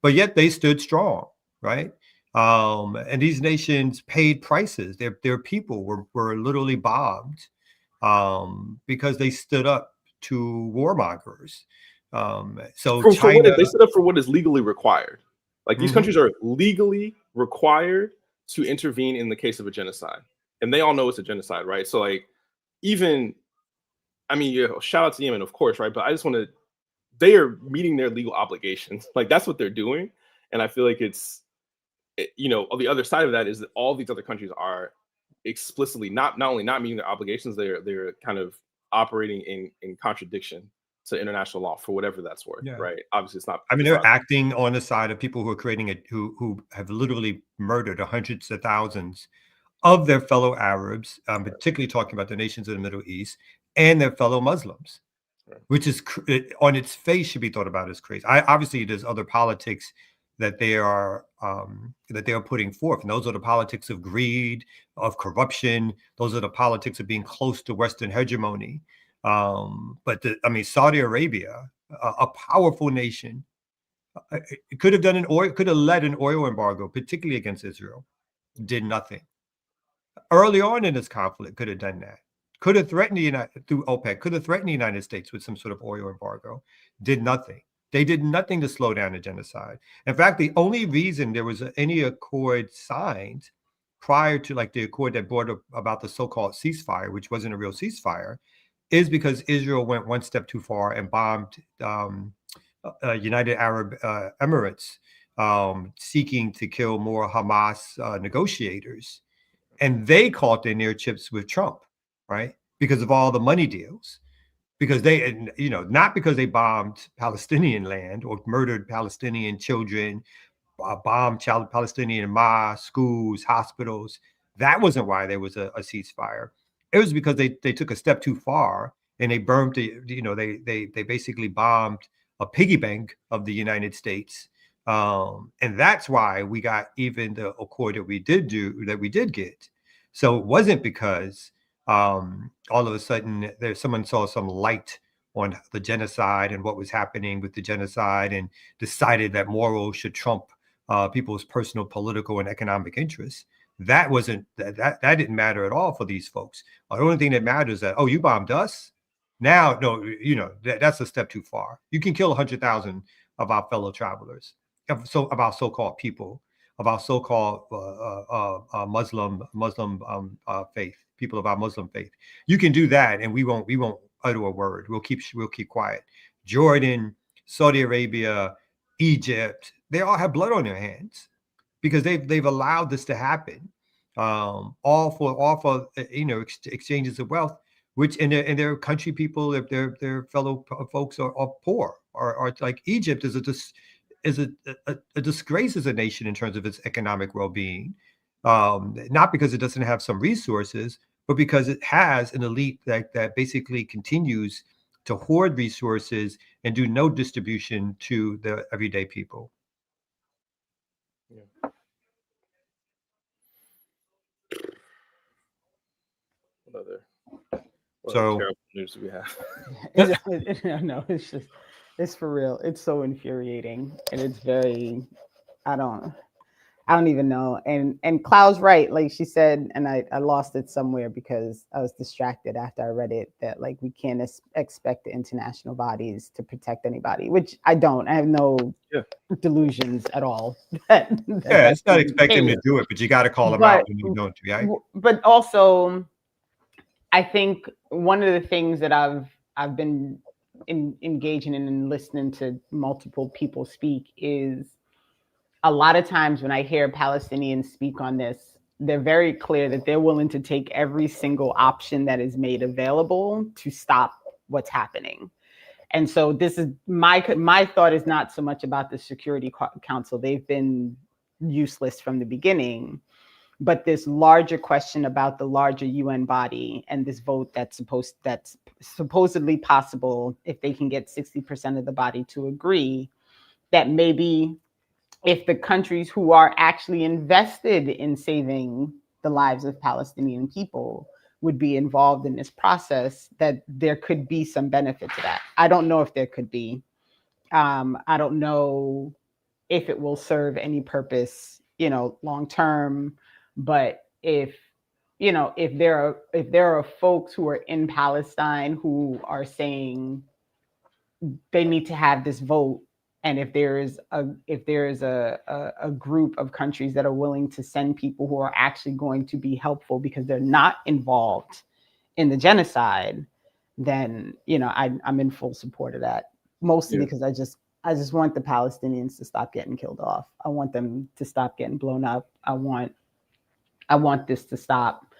but yet they stood strong, right? And these nations paid prices. Their people were literally bombed because they stood up to warmongers. So for China, they stood up for what is legally required. Like these countries are legally required to intervene in the case of a genocide, and they all know it's a genocide, right? So like, even, I mean, shout out to Yemen, of course, right? But I just want to, they are meeting their legal obligations. Like that's what they're doing, and I feel like on the other side of that is that all these other countries are explicitly not only not meeting their obligations, they're kind of operating in contradiction to international law for whatever that's worth, right? Obviously, it's not. I mean, they're acting on the side of people who are creating it, who have literally murdered hundreds of thousands of their fellow Arabs, particularly talking about the nations in the Middle East, and their fellow Muslims, which is on its face should be thought about as crazy. Obviously, there's other politics that they are putting forth, and those are the politics of greed, of corruption. Those are the politics of being close to Western hegemony. But Saudi Arabia, a powerful nation, could have led an oil embargo, particularly against Israel, did nothing. Early on in this conflict, could have done that. Could have threatened through OPEC, could have threatened the United States with some sort of oil embargo, did nothing. They did nothing to slow down the genocide. In fact, the only reason there was any accord signed prior to like the accord that brought about the so-called ceasefire, which wasn't a real ceasefire, is because Israel went one step too far and bombed United Arab Emirates, seeking to kill more Hamas negotiators. And they caught their near chips with Trump, right? Because of all the money deals. Because they, not because they bombed Palestinian land or murdered Palestinian children, bombed Palestinian mosques, schools, hospitals. That wasn't why there was a ceasefire. It was because they took a step too far and they burned they basically bombed a piggy bank of the United States. And that's why we got even the accord that we did get. So it wasn't because all of a sudden someone saw some light on the genocide and what was happening with the genocide and decided that morals should trump people's personal, political, and economic interests. That didn't matter at all for these folks. The only thing that matters is that, you bombed us. Now, no, that's a step too far. You can kill 100,000 of our fellow travelers, of our so-called people, of our so-called Muslim faith, people of our Muslim faith. You can do that, and we won't utter a word. We'll keep quiet. Jordan, Saudi Arabia, Egypt, they all have blood on their hands because they've allowed this to happen, all for exchanges of wealth, which in their country people, their fellow folks are poor, or like Egypt is a disgrace as a nation in terms of its economic well-being, not because it doesn't have some resources, but because it has an elite that basically continues to hoard resources and do no distribution to the everyday people. Yeah. What other terrible news do we have? No, it's for real. It's so infuriating, and it's very, I don't even know. And Cloud's right, like she said, and I lost it somewhere because I was distracted after I read it, that like we can't expect the international bodies to protect anybody, which I don't. I have no delusions at all. It's not expecting them to do it, but you got to call them out when you don't. Right? But also, I think one of the things that I've I've been engaging in and listening to multiple people speak is a lot of times when I hear Palestinians speak on this, they're very clear that they're willing to take every single option that is made available to stop what's happening. And so this is my thought is not so much about the Security Council. They've been useless from the beginning, but this larger question about the larger UN body and this vote that's supposedly possible if they can get 60% of the body to agree, that maybe if the countries who are actually invested in saving the lives of Palestinian people would be involved in this process, that there could be some benefit to that. I don't know if there could be. I don't know if it will serve any purpose, long term. But if there are folks who are in Palestine who are saying they need to have this vote, and if there is a group of countries that are willing to send people who are actually going to be helpful because they're not involved in the genocide, then I'm in full support of that. Mostly because I just want the Palestinians to stop getting killed off. I want them to stop getting blown up. I want this to stop.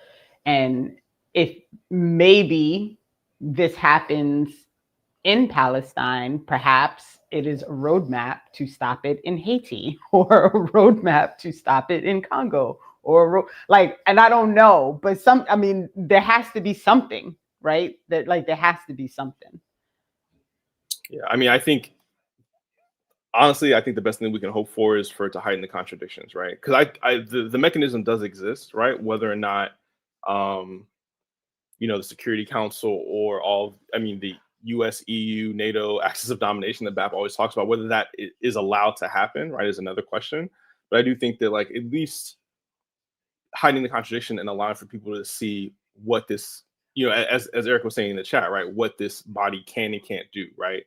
And if maybe this happens in Palestine, perhaps it is a roadmap to stop it in Haiti, or a roadmap to stop it in Congo, and I don't know, but there has to be something, right? There has to be something. Yeah, I mean, honestly, I think the best thing we can hope for is for it to heighten the contradictions, right? Because the mechanism does exist, right? Whether or not, the Security Council or the U.S., EU, NATO axis of domination that BAP always talks about, whether that is allowed to happen, right, is another question. But I do think that, at least hiding the contradiction and allowing for people to see what this, as Eric was saying in the chat, right, what this body can and can't do, right?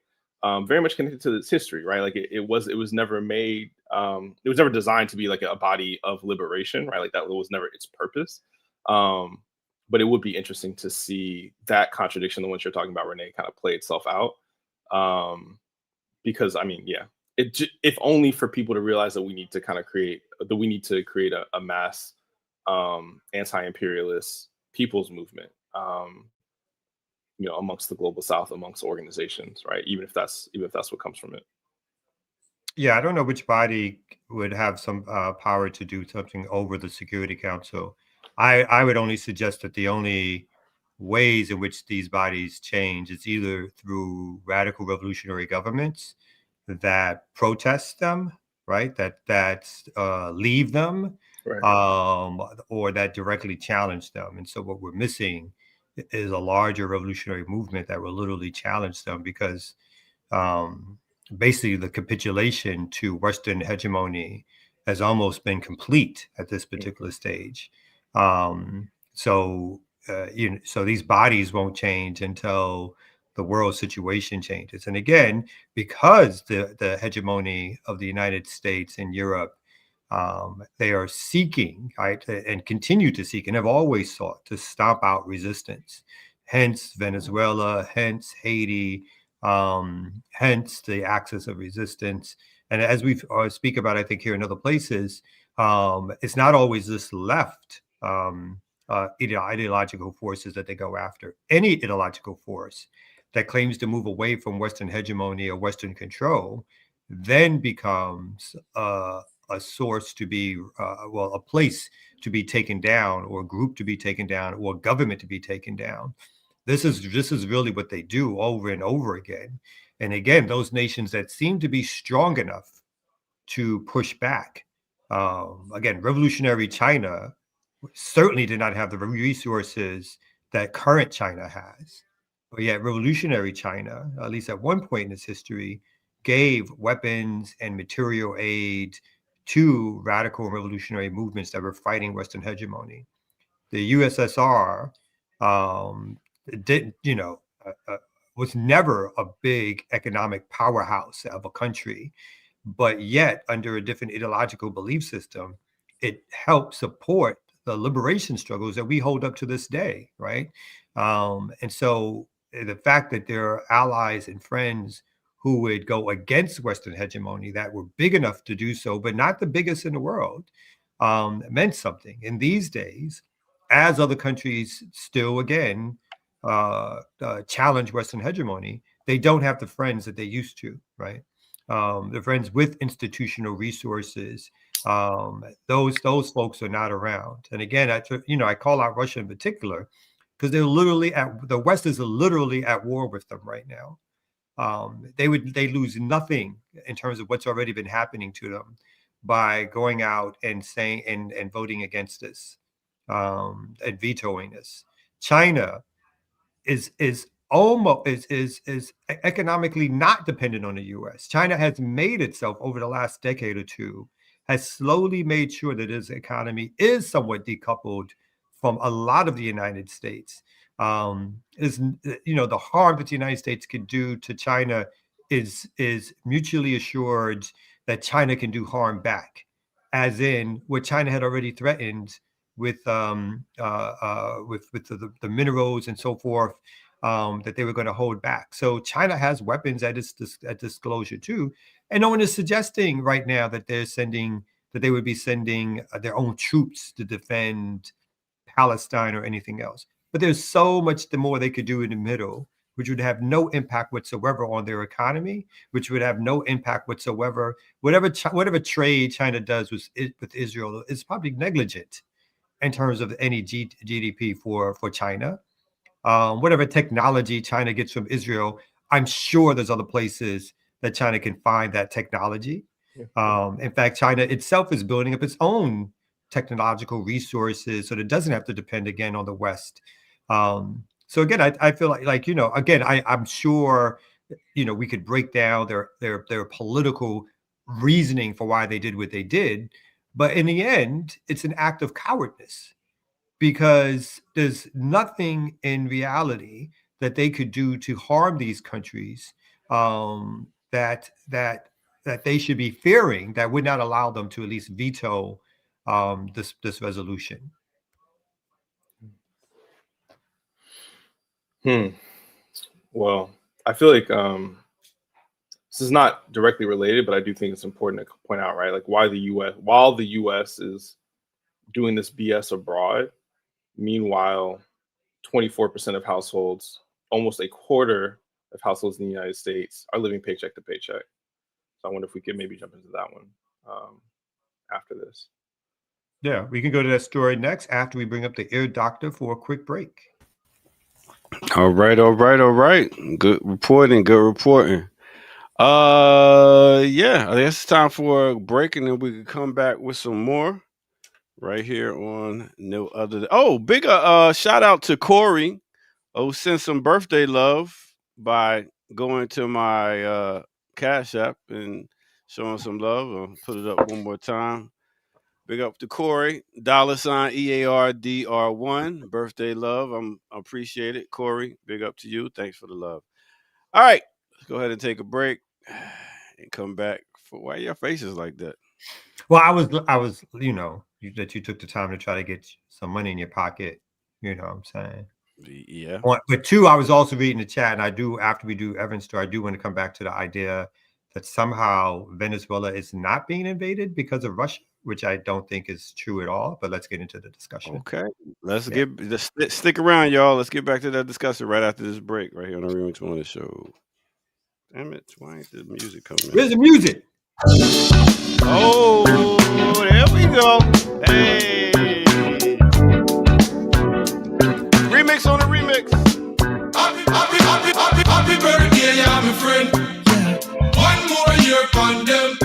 Very much connected to its history, right? It was never made, it was never designed to be a body of liberation, right? That was never its purpose. But it would be interesting to see that contradiction, the ones you're talking about, Renee, kind of play itself out. Because if only for people to realize that we need to create a mass anti-imperialist people's movement, amongst the global South, amongst organizations, right? Even if that's what comes from it. Yeah, I don't know which body would have some power to do something over the Security Council. I would only suggest that the only ways in which these bodies change is either through radical revolutionary governments that protest them, right? That leave them, Right. or that directly challenge them. And so what we're missing is a larger revolutionary movement that will literally challenge them, because basically the capitulation to Western hegemony has almost been complete at this particular stage. So these bodies won't change until the world situation changes. And again, because the hegemony of the United States and Europe, they are seeking, right, and continue to seek, and have always sought to stomp out resistance. Hence Venezuela, hence Haiti, hence the axis of resistance. And as we speak about, I think here in other places, it's not always this left ideological forces that they go after. Any ideological force that claims to move away from Western hegemony or Western control then becomes a source to be, a place to be taken down, or a group to be taken down, or a government to be taken down. This is really what they do over and over again. And again, those nations that seem to be strong enough to push back. Again, revolutionary China certainly did not have the resources that current China has. But yet revolutionary China, at least at one point in its history, gave weapons and material aid to radical revolutionary movements that were fighting Western hegemony. The USSR was never a big economic powerhouse of a country, but yet under a different ideological belief system, it helped support the liberation struggles that we hold up to this day, right? And so the fact that there are allies and friends who would go against Western hegemony that were big enough to do so, but not the biggest in the world, meant something. In these days, as other countries still again challenge Western hegemony, they don't have the friends that they used to, right? The friends with institutional resources, those folks are not around. And again, I call out Russia in particular because the West is literally at war with them right now. They lose nothing in terms of what's already been happening to them by going out and saying and voting against this, and vetoing this. China is economically not dependent on the U.S. China has made itself over the last decade or two, has slowly made sure that its economy is somewhat decoupled from a lot of the United States. The harm that the United States can do to China is mutually assured that China can do harm back, as in what China had already threatened with the minerals and so forth, that they were going to hold back. So China has weapons at disclosure too, and no one is suggesting right now that they would be sending their own troops to defend Palestine or anything else. But there's so much more they could do in the middle, which would have no impact whatsoever on their economy, which would have no impact whatsoever. Whatever trade China does with Israel is probably negligent in terms of any GDP for China. Whatever technology China gets from Israel, I'm sure there's other places that China can find that technology. In fact, China itself is building up its own technological resources so that it doesn't have to depend again on the West. So again, I feel like again, I'm sure we could break down their political reasoning for why they did what they did, but in the end, it's an act of cowardice, because there's nothing in reality that they could do to harm these countries, that they should be fearing, that would not allow them to at least veto this resolution. Well, I feel like this is not directly related, but I do think it's important to point out, right? Like while the U.S. is doing this BS abroad, meanwhile, 24% of households, almost a quarter of households in the United States, are living paycheck to paycheck. So I wonder if we could maybe jump into that one after this. Yeah, we can go to that story next after we bring up the ear doctor for a quick break. All right. Good reporting. Yeah, I guess it's time for a break, and then we can come back with some more right here on No Other. Big shout out to Corey. Send some birthday love by going to my Cash App and showing some love. I'll put it up one more time. Big up to Corey, $EARDR1, birthday love. I appreciate it, Corey. Big up to you. Thanks for the love. All right, let's go ahead and take a break and come back. Why your faces like that? Well, I was, that you took the time to try to get some money in your pocket. You know what I'm saying? Yeah. But two, I was also reading the chat, and I do, after we do Evan's story, I do want to come back to the idea that somehow Venezuela is not being invaded because of Russia, which I don't think is true at all. But let's get into the discussion. Okay, let's stick around, y'all. Let's get back to that discussion right after this break, right here on the Remix Morning Show. Damn it! Why ain't the music coming? Where's the music? Oh, there we go. Hey, remix on the remix. Happy birthday, yeah, my friend. One more year on them.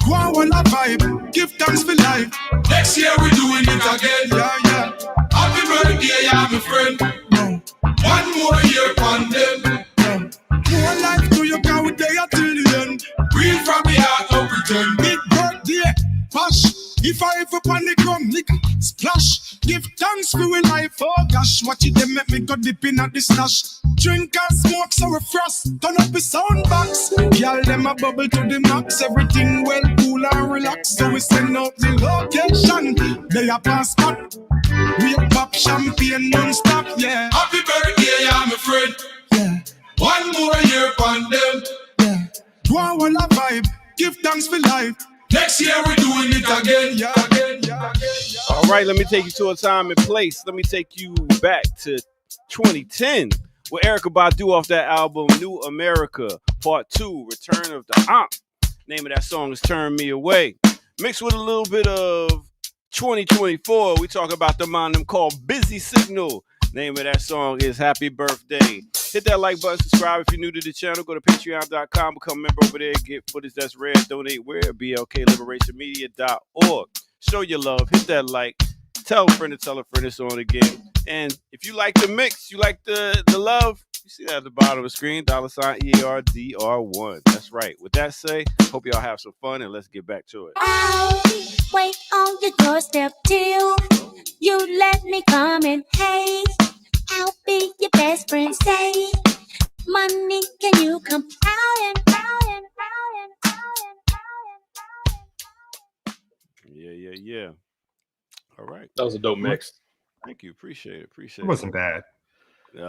Go on a vibe, give thanks for life. Next year we doing it again, yeah. Happy birthday, yeah, my friend. One more year on them. More life to you, can we there till the end. Real from the heart, no pretend. Big birthday, push. If I ever panic, come nigga, splash. Give thanks for your life, oh gosh. Watch it, they make me go dip in at the stash. Drink and smoke, so we frost. Turn up the sound box. Y'all them a bubble to the max. Everything well, cool and relaxed. So we send out the location. They a pass cut. We pop champagne non-stop, yeah. Happy birthday, yeah, my friend. One more year on them. Yeah. Go on, one a vibe. Give thanks for life. Next year we're doing it again. Yeah, again, yeah, again. Yeah. All right, let me take you to a time and place. Let me take you back to 2010 with Erykah Badu off that album New America Part 2, Return of the Amp. Name of that song is Turn Me Away. Mixed with a little bit of 2024, we talk about the man them called Busy Signal. Name of that song is Happy Birthday. Hit that like button, subscribe if you're new to the channel. Go to patreon.com, become a member over there, get footage that's rare, donate where, blkliberationmedia.org. Show your love, hit that like, tell a friend to tell a friend it's on again. And if you like the mix, you like the love, you see that at the bottom of the screen, $ERDR1. That's right. With that said, hope y'all have some fun and let's get back to it. I'll wait on your doorstep till you let me come in. Hey, I'll be your best friend. Say, money, can you come out and out and out and out and out and out? Yeah. All right. That was a dope mix. Thank you. Appreciate it. It wasn't bad. I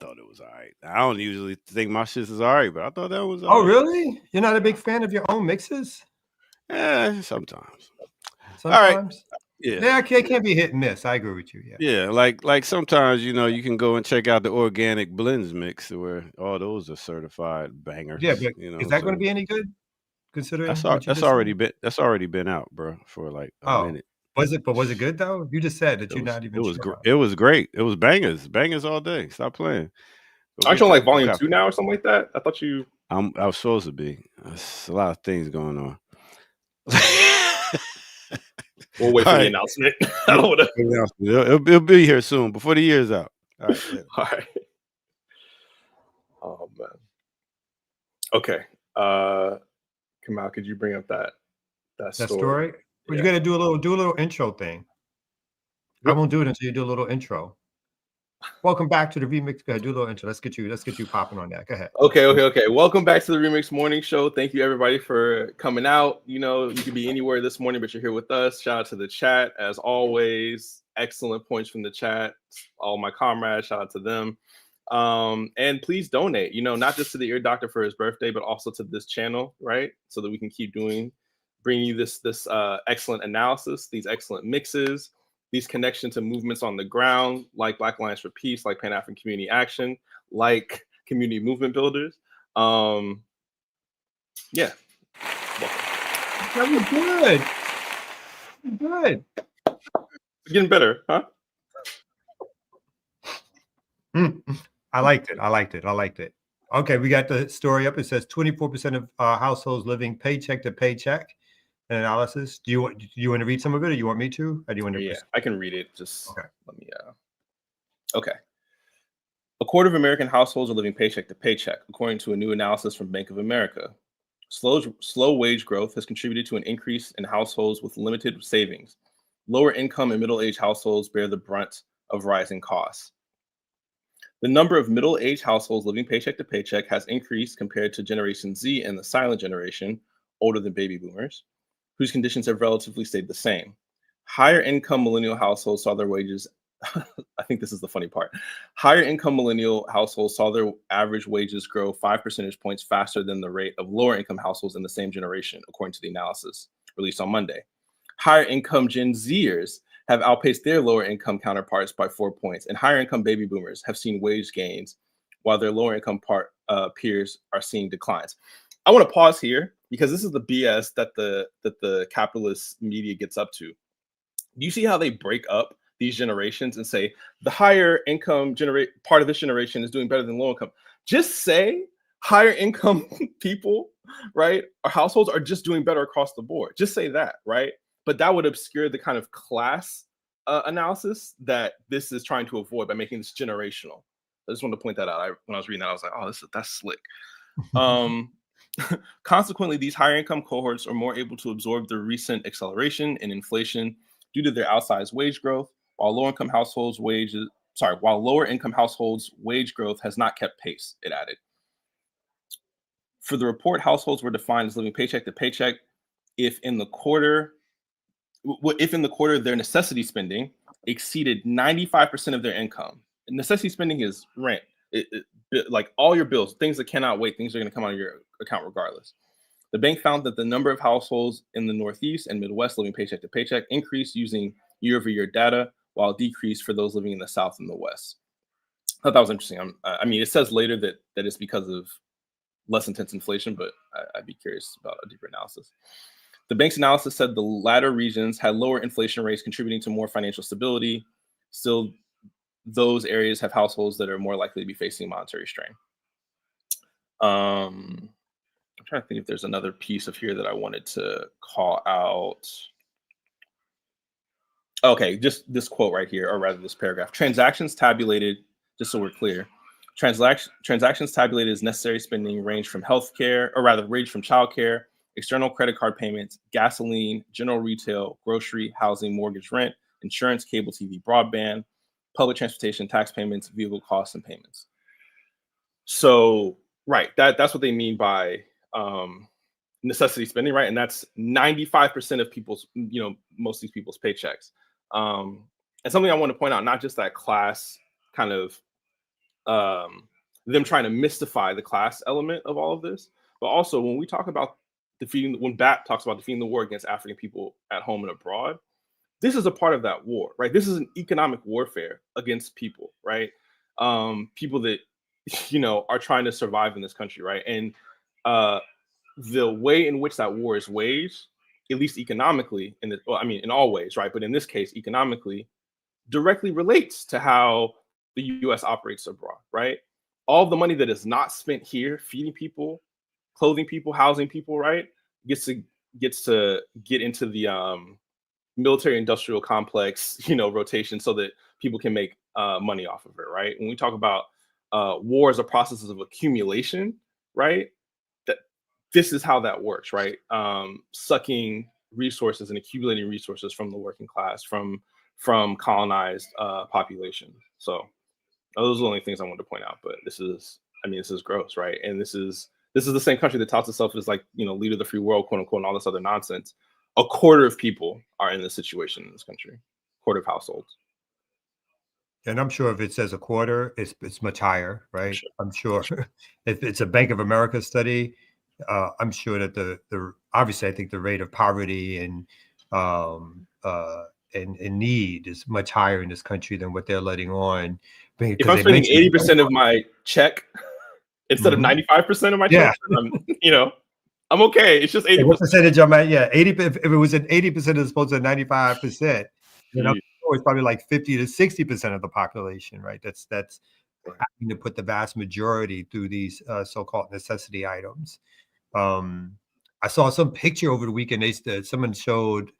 thought it was all right. I don't usually think my shit is all right, but I thought that was all Oh, right. really? You're not a big fan of your own mixes? Sometimes. Sometimes? All right. Yeah, it can't be hit and miss. I agree with you. Yeah, like sometimes, you can go and check out the organic blends mix where all those are certified bangers. Yeah, but is that going to be any good? Considering that's already been out, bro, for like a minute. Was it good though? You just said that you're not even. It was great. It was great. It was bangers all day. Stop playing. Aren't you on like volume 2 now or something like that? I thought you. I was supposed to be. There's a lot of things going on. We'll wait for the announcement. I don't want to. It'll be here soon, before the year's out. All right. Yeah. All right. Oh man. Okay. Kamal, could you bring up that story? Well, you got to do a little intro thing. I won't do it until you do a little intro. Welcome back to the remix. Go ahead, do a little intro. Let's get you popping on that. Go ahead. Okay. Welcome back to the Remix Morning Show. Thank you everybody for coming out. You could be anywhere this morning, but you're here with us. Shout out to the chat as always. Excellent points from the chat. All my comrades, shout out to them. And please donate, not just to the ear doctor for his birthday, but also to this channel, right? So that we can keep bringing you this excellent analysis, these excellent mixes, these connections to movements on the ground, like Black Alliance for Peace, like Pan-African Community Action, like community movement builders. Yeah. That was good. Good. It's getting better, huh? I liked it. Okay, we got the story up. It says 24% of households living paycheck to paycheck. An analysis. Do you want to read some of it, or you want me to? Or do you want to? Yeah, I can read it. Just okay. Let me. Okay. A quarter of American households are living paycheck to paycheck, according to a new analysis from Bank of America. Slow wage growth has contributed to an increase in households with limited savings. Lower income and middle-aged households bear the brunt of rising costs. The number of middle-aged households living paycheck to paycheck has increased compared to Generation Z and the silent generation, older than baby boomers, whose conditions have relatively stayed the same. Higher income millennial households saw their wages, I think this is the funny part. Higher income millennial households saw their average wages grow 5 percentage points faster than the rate of lower income households in the same generation, according to the analysis released on Monday. Higher income Gen Zers have outpaced their lower income counterparts by 4 points, and higher income baby boomers have seen wage gains while their lower income peers are seeing declines. I want to pause here because this is the BS that the capitalist media gets up to. Do you see how they break up these generations and say the higher income part of this generation is doing better than low income? Just say higher income people, right? Our households are just doing better across the board. Just say that, right? But that would obscure the kind of class analysis that this is trying to avoid by making this generational. I just wanted to point that out. When I was reading that, I was like, oh, that's slick. Consequently, these higher income cohorts are more able to absorb the recent acceleration in inflation due to their outsized wage growth, while lower income households' wage growth has not kept pace, it added. For the report, households were defined as living paycheck to paycheck if in the quarter their necessity spending exceeded 95% of their income. Necessity spending is rent, Like all your bills, things that cannot wait, things are going to come out of your account regardless. The bank found that the number of households in the Northeast and Midwest living paycheck to paycheck increased using year-over-year data, while decreased for those living in the South and the West. I thought that was interesting. I mean, it says later that it's because of less intense inflation, but I'd be curious about a deeper analysis. The bank's analysis said the latter regions had lower inflation rates, contributing to more financial stability. Still, those areas have households that are more likely to be facing monetary strain. I'm trying to think if there's another piece of here that I wanted to call out. Okay, just this quote right here, or rather this paragraph. Transactions tabulated, just so we're clear, transactions tabulated as necessary spending range from healthcare, or rather range from childcare, external credit card payments, gasoline, general retail, grocery, housing, mortgage, rent, insurance, cable TV, broadband, public transportation, tax payments, vehicle costs, and payments. So, right, that's what they mean by necessity spending, right? And that's 95% of people's, most of these people's paychecks. And something I want to point out, not just that class kind of them trying to mystify the class element of all of this, but also when we talk about when BAP talks about defeating the war against African people at home and abroad, this is a part of that war, right? This is an economic warfare against people, right? People that, are trying to survive in this country, right? And the way in which that war is waged, at least economically, in all ways, right? But in this case, economically, directly relates to how the U.S. operates abroad, right? All the money that is not spent here, feeding people, clothing people, housing people, right, gets to get into the military-industrial complex, rotation, so that people can make money off of it, right? When we talk about war as a process of accumulation, right? This is how that works, right? Sucking resources and accumulating resources from the working class, from colonized population. So those are the only things I wanted to point out. But this is gross, right? And this is the same country that touts itself as leader of the free world, quote unquote, and all this other nonsense. A quarter of people are in this situation in this country. A quarter of households. And I'm sure if it says a quarter, it's much higher, right? Sure. I'm sure if it's a Bank of America study, I'm sure that the obviously I think the rate of poverty and need is much higher in this country than what they're letting on. If I'm spending 80% of my check instead of 95% of my check, I'm okay. It's just 80%. What percentage am I? Yeah, 80. If it was an 80% as opposed to 95%, then I'm sure it's probably like 50 to 60% of the population, right? That's having to put the vast majority through these so-called necessity items. I saw some picture over the weekend. Someone showed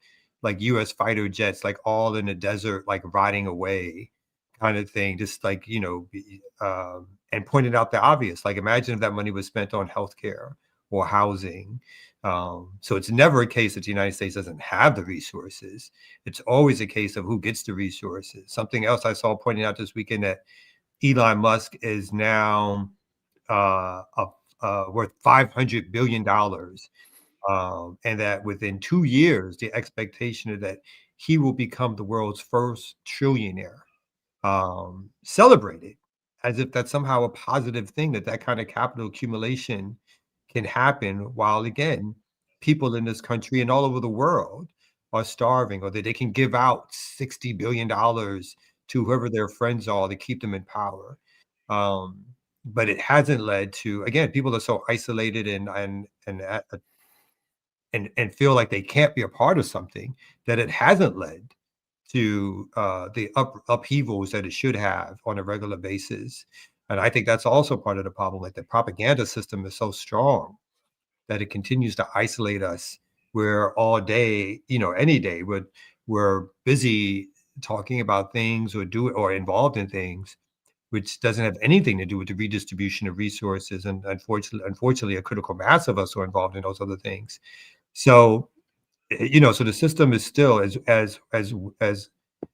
like U.S. fighter jets, like all in the desert, like riding away, kind of thing. Just like and pointed out the obvious. Like imagine if that money was spent on healthcare or housing. So it's never a case that the United States doesn't have the resources. It's always a case of who gets the resources. Something else I saw pointing out this weekend that Elon Musk is now worth $500 billion. And that within 2 years, the expectation is that he will become the world's first trillionaire. Celebrated as if that's somehow a positive thing, that kind of capital accumulation can happen while, again, people in this country and all over the world are starving, or that they can give out $60 billion to whoever their friends are to keep them in power. But it hasn't led to, again, people are so isolated and feel like they can't be a part of something, that it hasn't led to the upheavals that it should have on a regular basis. And I think that's also part of the problem. Like the propaganda system is so strong that it continues to isolate us, where all day, any day, we're busy talking about things or involved in things which doesn't have anything to do with the redistribution of resources. And unfortunately, a critical mass of us are involved in those other things. So, so the system is still as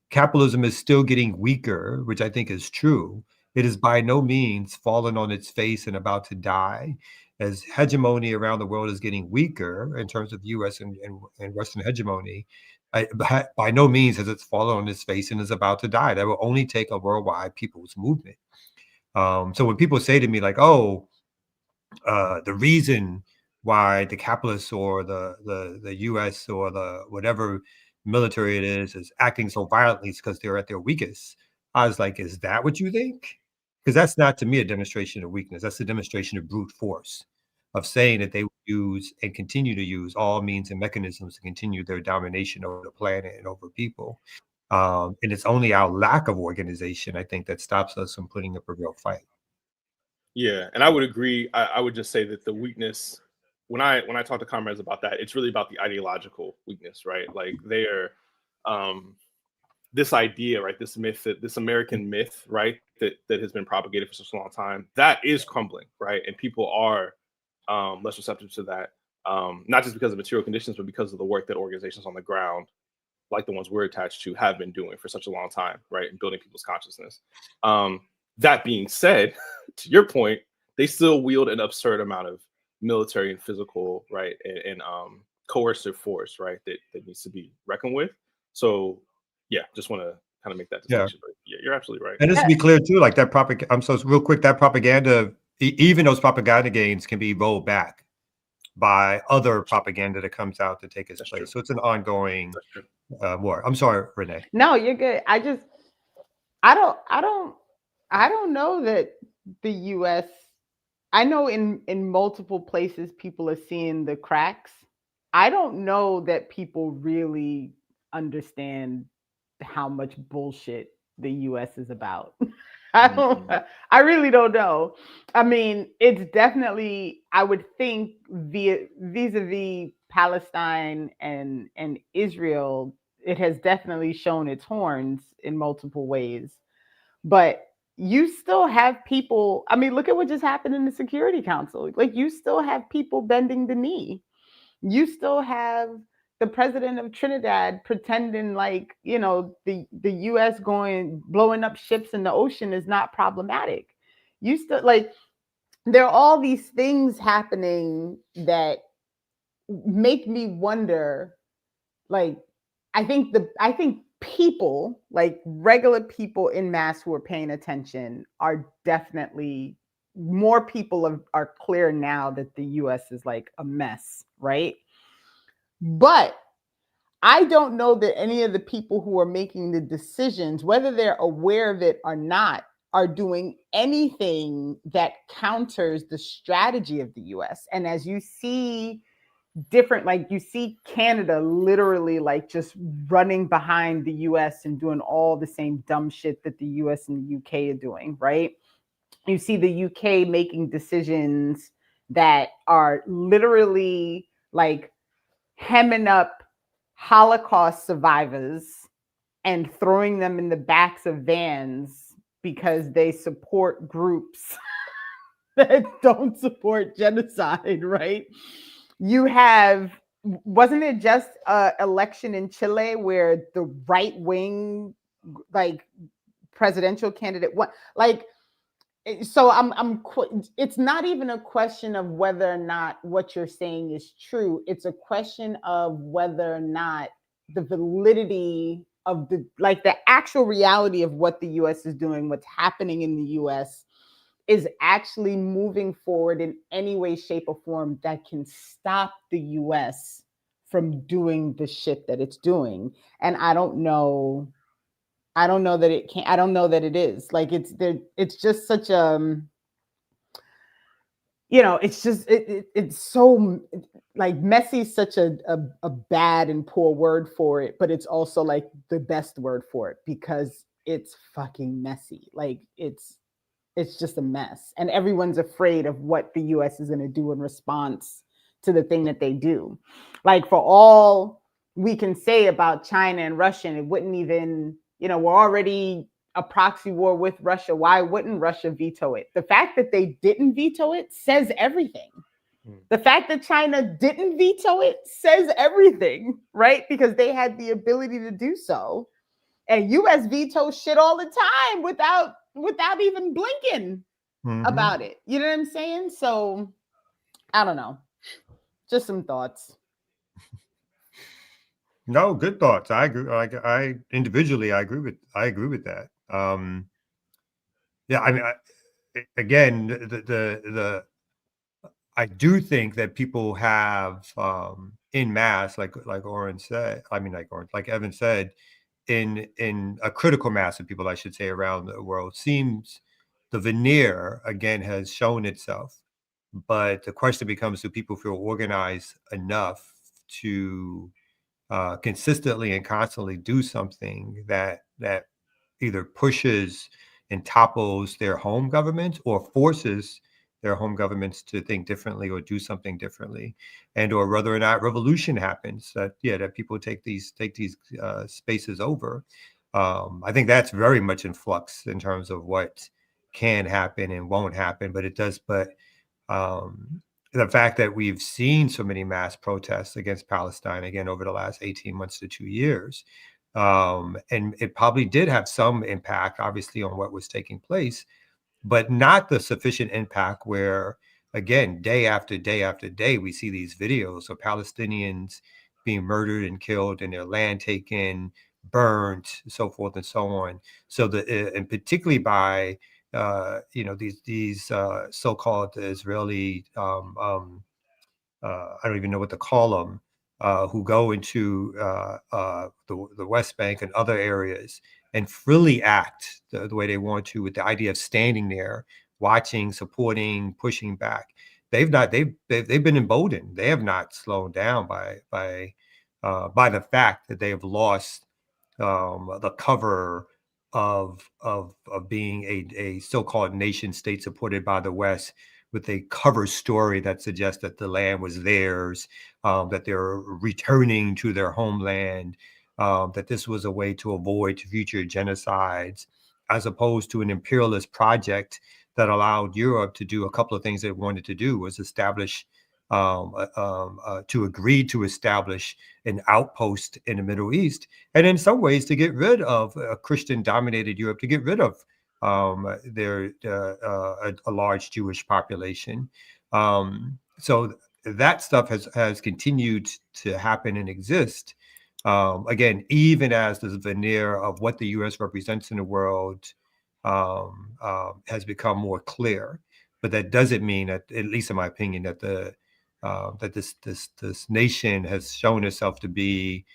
capitalism is still getting weaker, which I think is true. It is by no means fallen on its face and about to die. As hegemony around the world is getting weaker in terms of U.S. and Western hegemony, by no means has it fallen on its face and is about to die. That will only take a worldwide people's movement. So when people say to me like, "Oh, the reason why the capitalists or the U.S. or the whatever military it is acting so violently is because they're at their weakest," I was like, "Is that what you think?" Because that's not to me a demonstration of weakness. That's a demonstration of brute force, of saying that they would use and continue to use all means and mechanisms to continue their domination over the planet and over people. And it's only our lack of organization, I think, that stops us from putting up a real fight. Yeah, and I would agree. I would just say that the weakness, when I talk to comrades about that, it's really about the ideological weakness, right? Like they're um, this idea, right? This myth, that this American myth, right? That has been propagated for such a long time, that is crumbling, right? And people are less receptive to that, not just because of material conditions, but because of the work that organizations on the ground, like the ones we're attached to, have been doing for such a long time, right? And building people's consciousness. That being said, to your point, they still wield an absurd amount of military and physical, right, and coercive force, right, that needs to be reckoned with. So, yeah, just want to kind of make that Yeah. distinction. But yeah, you're absolutely right. And just to be clear too, like that propaganda, I'm so real quick, that propaganda, even those propaganda gains can be rolled back by other propaganda that comes out to take its That's place. true. So it's an ongoing That's true. war. I'm sorry, Renee. No, you're good. I don't know that the US, I know in multiple places people are seeing the cracks. I don't know that people really understand how much bullshit the US is about. I really don't know. I mean, it's definitely, I would think vis-a-vis Palestine and Israel, it has definitely shown its horns in multiple ways. But you still have people, I mean, look at what just happened in the Security Council. Like, you still have people bending the knee. You still have the president of Trinidad pretending like, the US blowing up ships in the ocean is not problematic. You still, like, there are all these things happening that make me wonder, like, I think people, like regular people in mass who are paying attention, are definitely, more people are clear now that the US is like a mess, right? But I don't know that any of the people who are making the decisions, whether they're aware of it or not, are doing anything that counters the strategy of the US. And as you see different, like you see Canada literally like just running behind the US and doing all the same dumb shit that the US and the UK are doing, right? You see the UK making decisions that are literally like hemming up Holocaust survivors and throwing them in the backs of vans because they support groups that don't support genocide, right? You have, wasn't it just an election in Chile where the right wing, like, presidential candidate won? Like, so it's not even a question of whether or not what you're saying is true. It's a question of whether or not the validity of the actual reality of what the US is doing, what's happening in the US, is actually moving forward in any way, shape, or form that can stop the US from doing the shit that it's doing. And I don't know that it can. I don't know that it is. Like, it's just such it's just it's so, like, messy is such a bad and poor word for it, but it's also like the best word for it because it's fucking messy. Like, it's just a mess, and everyone's afraid of what the US is going to do in response to the thing that they do. Like, for all we can say about China and Russia, it wouldn't even, we're already a proxy war with Russia. Why wouldn't Russia veto it? The fact that they didn't veto it says everything. The fact that China didn't veto it says everything, right? Because they had the ability to do so. And US vetoes shit all the time without even blinking about it. You know what I'm saying? So I don't know. Just some thoughts. No, good thoughts. I agree. Like, I agree with that. Yeah, I mean, again, the I do think that people have in mass, like Oren said, I mean like Evan said, in a critical mass of people, I should say, around the world, seems the veneer again has shown itself. But the question becomes, do people feel organized enough to consistently and constantly do something that either pushes and topples their home governments or forces their home governments to think differently or do something differently, and or whether or not revolution happens, that people take these spaces over. I think that's very much in flux in terms of what can happen and won't happen, but it does. But um, the fact that we've seen so many mass protests against Palestine again over the last 18 months to 2 years, and it probably did have some impact, obviously, on what was taking place, but not the sufficient impact where, again, day after day after day, we see these videos of Palestinians being murdered and killed and their land taken, burnt, so forth and so on. So and particularly by these so-called Israeli I don't even know what to call them, who go into the West Bank and other areas and freely act the way they want to, with the idea of standing there, watching, supporting, pushing back. They've been emboldened. They have not slowed down by the fact that they have lost the cover of being a so-called nation state supported by the West, with a cover story that suggests that the land was theirs, that they're returning to their homeland, that this was a way to avoid future genocides, as opposed to an imperialist project that allowed Europe to do a couple of things they wanted to do, was establish to agree to establish an outpost in the Middle East, and in some ways to get rid of a Christian-dominated Europe, to get rid of a large Jewish population. So that stuff has continued to happen and exist. Again, even as the veneer of what the U.S. represents in the world has become more clear, but that doesn't mean that, at least in my opinion, that this nation has shown itself to be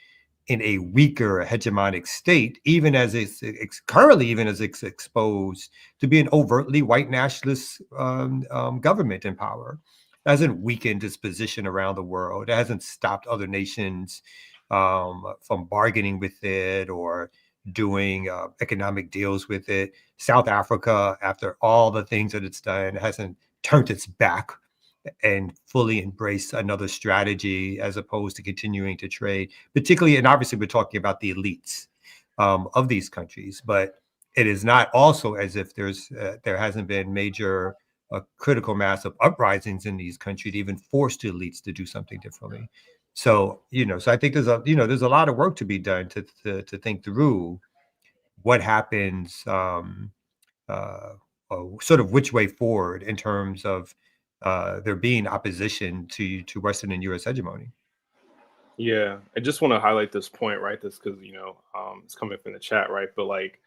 in a weaker hegemonic state, even as it's currently, even as it's exposed to be an overtly white nationalist government in power. It hasn't weakened its position around the world. It hasn't stopped other nations from bargaining with it or doing economic deals with it. South Africa, after all the things that it's done, hasn't turned its back and fully embrace another strategy as opposed to continuing to trade, particularly, and obviously we're talking about the elites of these countries, but it is not also as if there hasn't been major critical mass of uprisings in these countries, even forced the elites to do something differently. So, so I think there's a lot of work to be done to think through what happens, sort of which way forward in terms of there being opposition to Western and U.S. hegemony. Yeah, I just want to highlight this point, right? This because it's coming up in the chat, right? But like,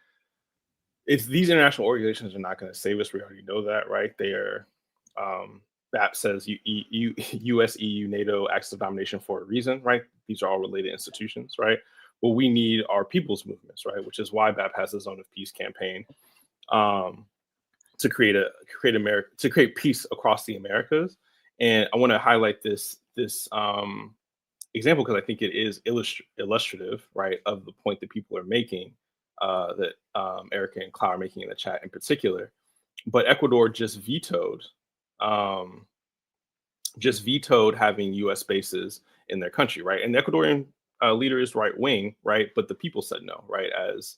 it's these international organizations are not going to save us. We already know that, right? They are. BAP says U.S., EU, NATO, Axis of Domination for a reason, right? These are all related institutions, right? What we need are people's movements, right? Which is why BAP has the Zone of Peace campaign to create America, to create peace across the Americas. And I want to highlight this example because I think it is illustrative, right, of the point that people are making, that Erica and Cloud are making in the chat in particular. But Ecuador just vetoed having U.S. bases in their country, right? And the Ecuadorian leader is right wing, right? But the people said no, right? As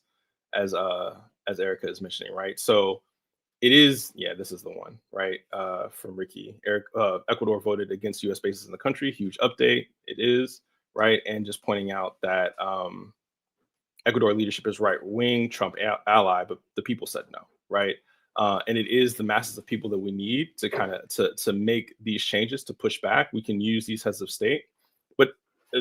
Erica is mentioning, right? So it is, yeah, this is the one, right? From Ricky. Ecuador voted against U.S. bases in the country. Huge update. It is, right? And just pointing out that Ecuador leadership is right wing, Trump ally, but the people said no, right? And it is the masses of people that we need to kind of to make these changes, to push back. We can use these heads of state, but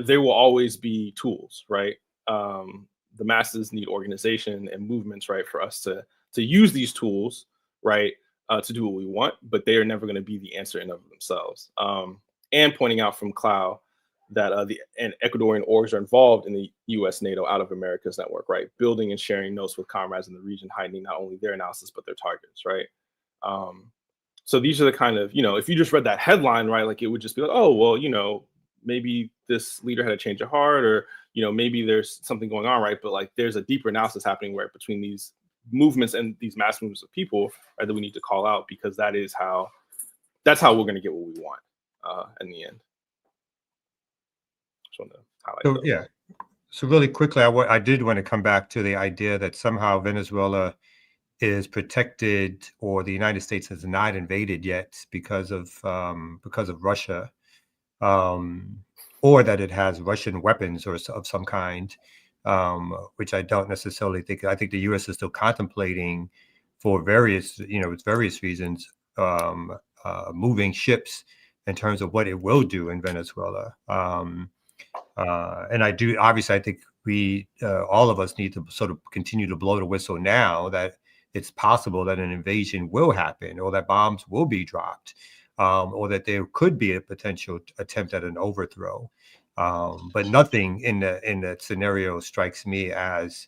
they will always be tools, right? The masses need organization and movements, right, for us to use these tools, right, to do what we want, but they are never going to be the answer in and of themselves. And pointing out from Clow that the Ecuadorian orgs are involved in the U.S. NATO Out of Americas network, right? Building and sharing notes with comrades in the region, heightening not only their analysis, but their targets, right? So these are the kind of, if you just read that headline, right, like it would just be like, oh, well, maybe this leader had a change of heart, or, maybe there's something going on, right? But like there's a deeper analysis happening where between these movements and these mass movements of people, right, that we need to call out, because that's how we're going to get what we want in the end. Just want to highlight So really quickly, I did want to come back to the idea that somehow Venezuela is protected, or the United States has not invaded yet because of Russia, or that it has Russian weapons or of some kind, which I don't necessarily think. I think the U.S. is still contemplating, for various reasons, moving ships in terms of what it will do in Venezuela. And I think we, all of us, need to sort of continue to blow the whistle now that it's possible that an invasion will happen, or that bombs will be dropped, or that there could be a potential attempt at an overthrow. But nothing in that scenario strikes me as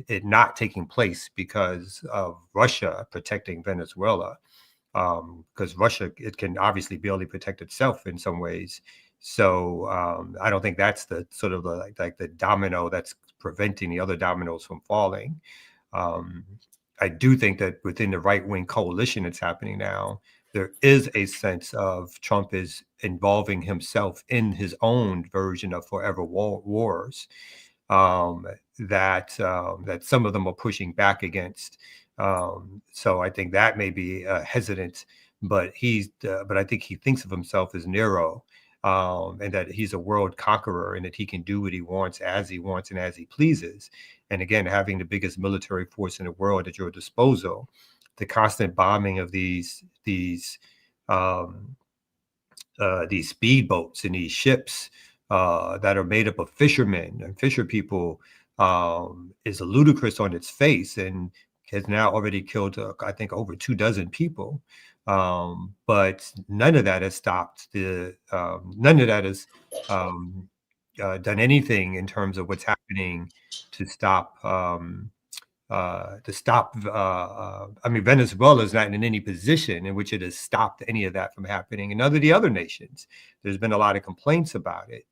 it not taking place because of Russia protecting Venezuela. Because Russia, it can obviously barely protect itself in some ways. So I don't think that's the sort of like the domino that's preventing the other dominoes from falling. I do think that within the right-wing coalition that's happening now, there is a sense of Trump is involving himself in his own version of forever wars that some of them are pushing back against. So I think that may be hesitant, but I think he thinks of himself as Nero, and that he's a world conqueror, and that he can do what he wants and as he pleases. And again, having the biggest military force in the world at your disposal, the constant bombing of these speedboats and these ships that are made up of fishermen and fisher people is ludicrous on its face, and has now already killed, I think, over 24 people. But none of that has stopped none of that has done anything in terms of what's happening to stop. I mean, Venezuela is not in any position in which it has stopped any of that from happening. And none of the other nations, there's been a lot of complaints about it.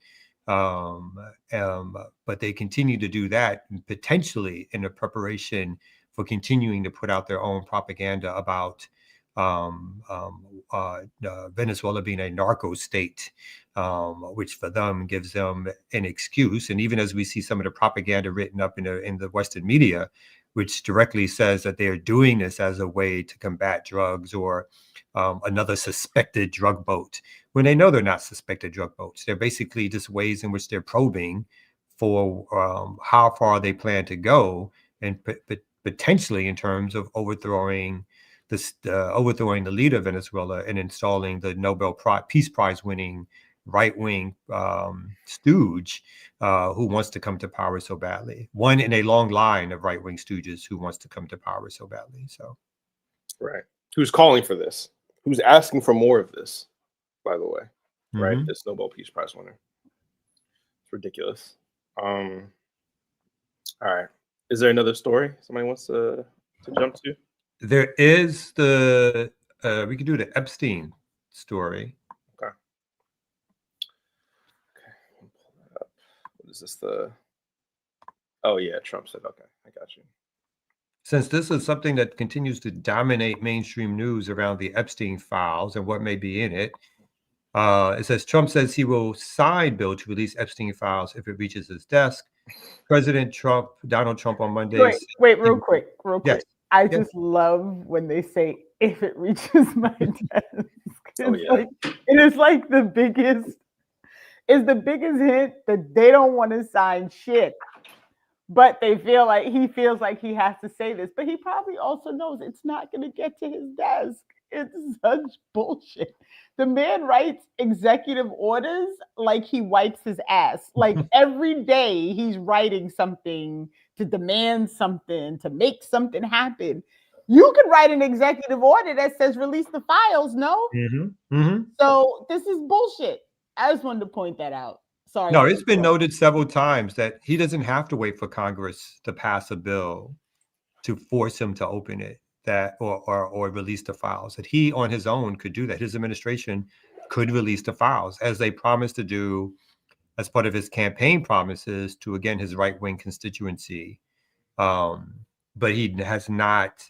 But they continue to do that, potentially in the preparation for continuing to put out their own propaganda about Venezuela being a narco state, which for them gives them an excuse. And even as we see some of the propaganda written up in the Western media, which directly says that they are doing this as a way to combat drugs, or another suspected drug boat, when they know they're not suspected drug boats. They're basically just ways in which they're probing for how far they plan to go, and potentially in terms of overthrowing the leader of Venezuela and installing the Nobel Peace Prize winning right-wing stooge who wants to come to power so badly. One in a long line of right-wing stooges who wants to come to power so badly. So, right. Who's calling for this? Who's asking for more of this, by the way, right? This Nobel Peace Prize winner. It's ridiculous. All right. Is there another story somebody wants to jump to? There is we could do the Epstein story. Okay. Pull that up. What is this? Oh yeah, Trump said, okay, I got you. Since this is something that continues to dominate mainstream news around the Epstein files and what may be in it, it says Trump says he will sign bill to release Epstein files if it reaches his desk. Donald Trump on Monday. Wait, real quick. Yes. I just love when they say, if it reaches my desk. It is like the biggest hint that they don't want to sign shit. But he feels like he has to say this. But he probably also knows it's not going to get to his desk. It's such bullshit. The man writes executive orders like he wipes his ass. Like every day he's writing something to demand something, to make something happen. You could write an executive order that says release the files, no? So this is bullshit. I just wanted to point that out. Sorry. No, it's been noted several times that he doesn't have to wait for Congress to pass a bill to force him to open it, that or release the files. That he on his own could do that. His administration could release the files, as they promised to do as part of his campaign promises to, again, his right-wing constituency. But he has not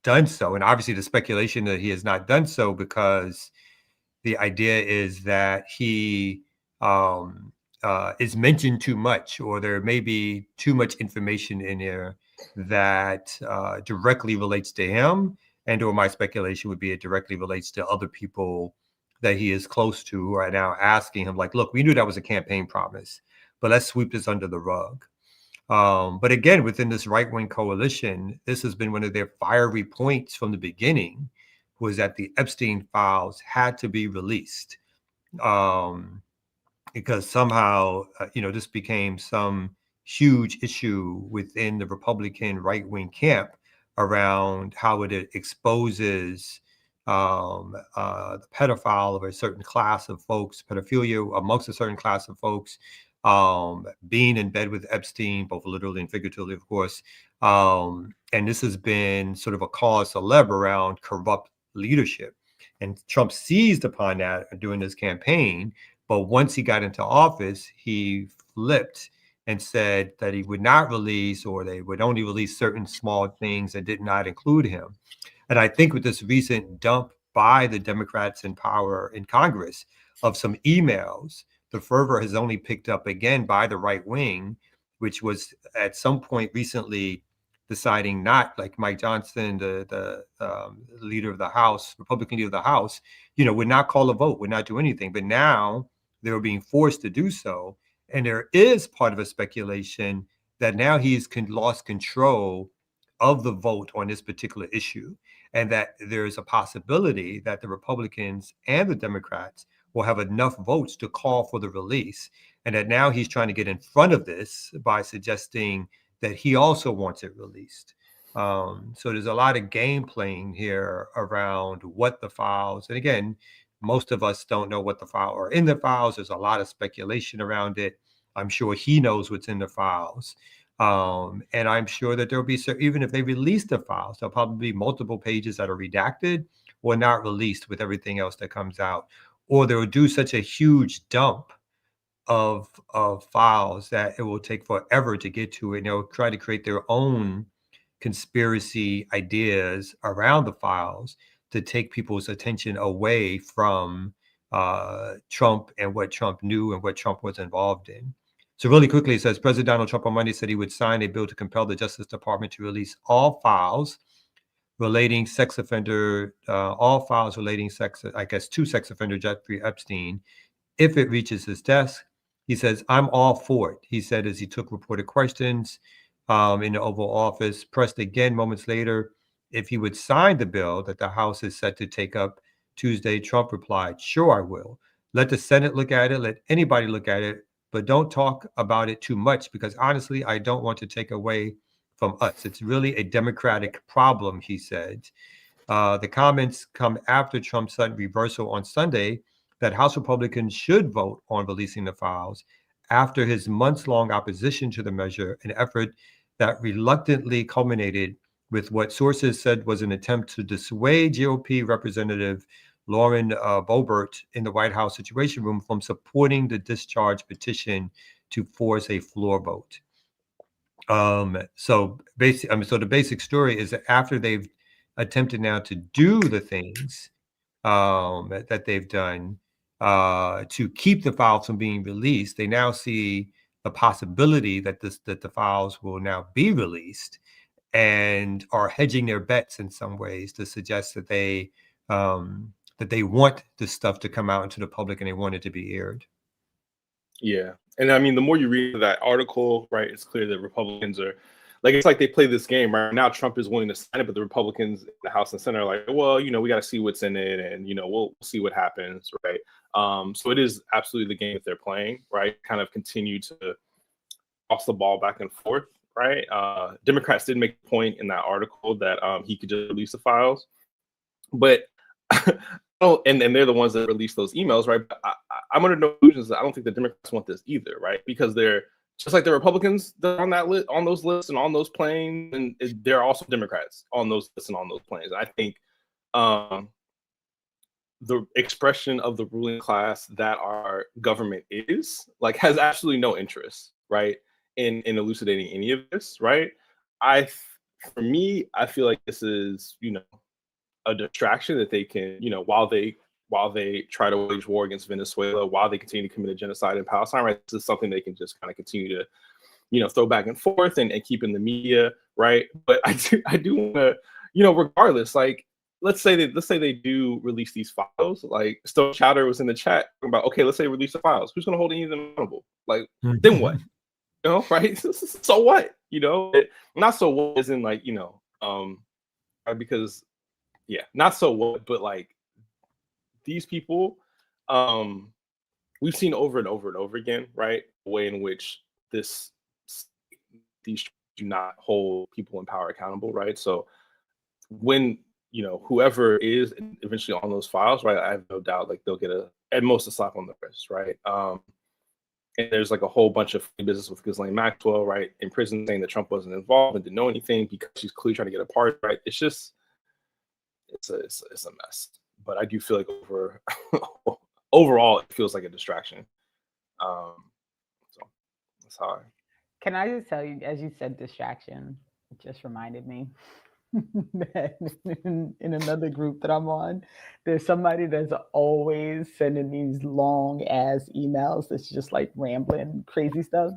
done so. And obviously the speculation that he has not done so because the idea is that he is mentioned too much, or there may be too much information in there that directly relates to him, and or my speculation would be it directly relates to other people that he is close to who are now asking him, like, look, we knew that was a campaign promise, but let's sweep this under the rug. But again, within this right-wing coalition, this has been one of their fiery points from the beginning, was that the Epstein files had to be released. Because somehow, this became some huge issue within the Republican right-wing camp around how it exposes the pedophile of a certain class of folks, pedophilia amongst a certain class of folks, being in bed with Epstein, both literally and figuratively, of course. And this has been sort of a cause célèbre around corrupt leadership. And Trump seized upon that during his campaign. But once he got into office, he flipped and said that he would not release, or they would only release certain small things that did not include him. And I think with this recent dump by the Democrats in power in Congress of some emails, the fervor has only picked up again by the right wing, which was at some point recently deciding not, like Mike Johnson, the leader of the House, Republican leader of the House, would not call a vote, would not do anything. But now they were being forced to do so. And there is part of a speculation that now he's lost control of the vote on this particular issue, and that there's a possibility that the Republicans and the Democrats will have enough votes to call for the release, and that now he's trying to get in front of this by suggesting that he also wants it released. So there's a lot of game playing here around what the files, and again, most of us don't know what the file are in the files. There's a lot of speculation around it. I'm sure he knows what's in the files. And I'm sure that there'll be, even if they release the files, there'll probably be multiple pages that are redacted or not released with everything else that comes out. Or they'll do such a huge dump of files that it will take forever to get to it. And they'll try to create their own conspiracy ideas around the files to take people's attention away from Trump and what Trump knew and what Trump was involved in. So really quickly, it says President Donald Trump on Monday said he would sign a bill to compel the Justice Department to release all files relating sex offender, to sex offender Jeffrey Epstein, if it reaches his desk. He says, I'm all for it, he said as he took reported questions in the Oval Office, pressed again moments later if he would sign the bill that the House is set to take up Tuesday. Trump replied, sure, I will. Let the Senate look at it. Let anybody look at it. But don't talk about it too much, because honestly, I don't want to take away from us. It's really a Democratic problem, he said. The comments come after Trump's sudden reversal on Sunday that House Republicans should vote on releasing the files after his months-long opposition to the measure, an effort that reluctantly culminated with what sources said was an attempt to dissuade GOP Representative Lauren Boebert in the White House Situation Room from supporting the discharge petition to force a floor vote. So the basic story is that after they've attempted now to do the things that they've done to keep the files from being released, they now see the possibility that the files will now be released, and are hedging their bets in some ways to suggest that they want this stuff to come out into the public and they want it to be aired. Yeah. And I mean, the more you read that article, right, it's clear that Republicans are it's like they play this game right now. Trump is willing to sign it, but the Republicans in the House and Senate are like, well, we got to see what's in it, and we'll see what happens, right? So it is absolutely the game that they're playing, right? Kind of continue to toss the ball back and forth. right? Democrats did make a point in that article that he could just release the files, but and they're the ones that release those emails, right? But I'm under no illusions that I don't think the Democrats want this either, right? Because they're just like the Republicans on that list, on those lists and on those planes, and they're also Democrats on those lists and on those planes. I think the expression of the ruling class that our government is like has absolutely no interest, right, in elucidating any of this, right? For me, I feel like this is, a distraction that they can, while they try to wage war against Venezuela, while they continue to commit a genocide in Palestine, right? This is something they can just kind of continue to, throw back and forth and keep in the media, right? But I do want to, regardless, like, let's say they do release these files. Like Stone Chatter was in the chat about, okay, let's say release the files. Who's going to hold any of them accountable? Like, then what? Right? So what? Not so what as in like, because not so what, but like these people, we've seen over and over and over again, right? The way in which these do not hold people in power accountable, right? So when whoever is eventually on those files, right, I have no doubt like they'll get at most a slap on the wrist, right? And there's like a whole bunch of business with Ghislaine Maxwell, right, in prison, saying that Trump wasn't involved and didn't know anything because she's clearly trying to get a part, right? It's just it's a mess. But I do feel like overall it feels like a distraction. So that's how Can I just tell you, as you said distraction, it just reminded me that in another group that I'm on, there's somebody that's always sending these long ass emails that's just like rambling crazy stuff.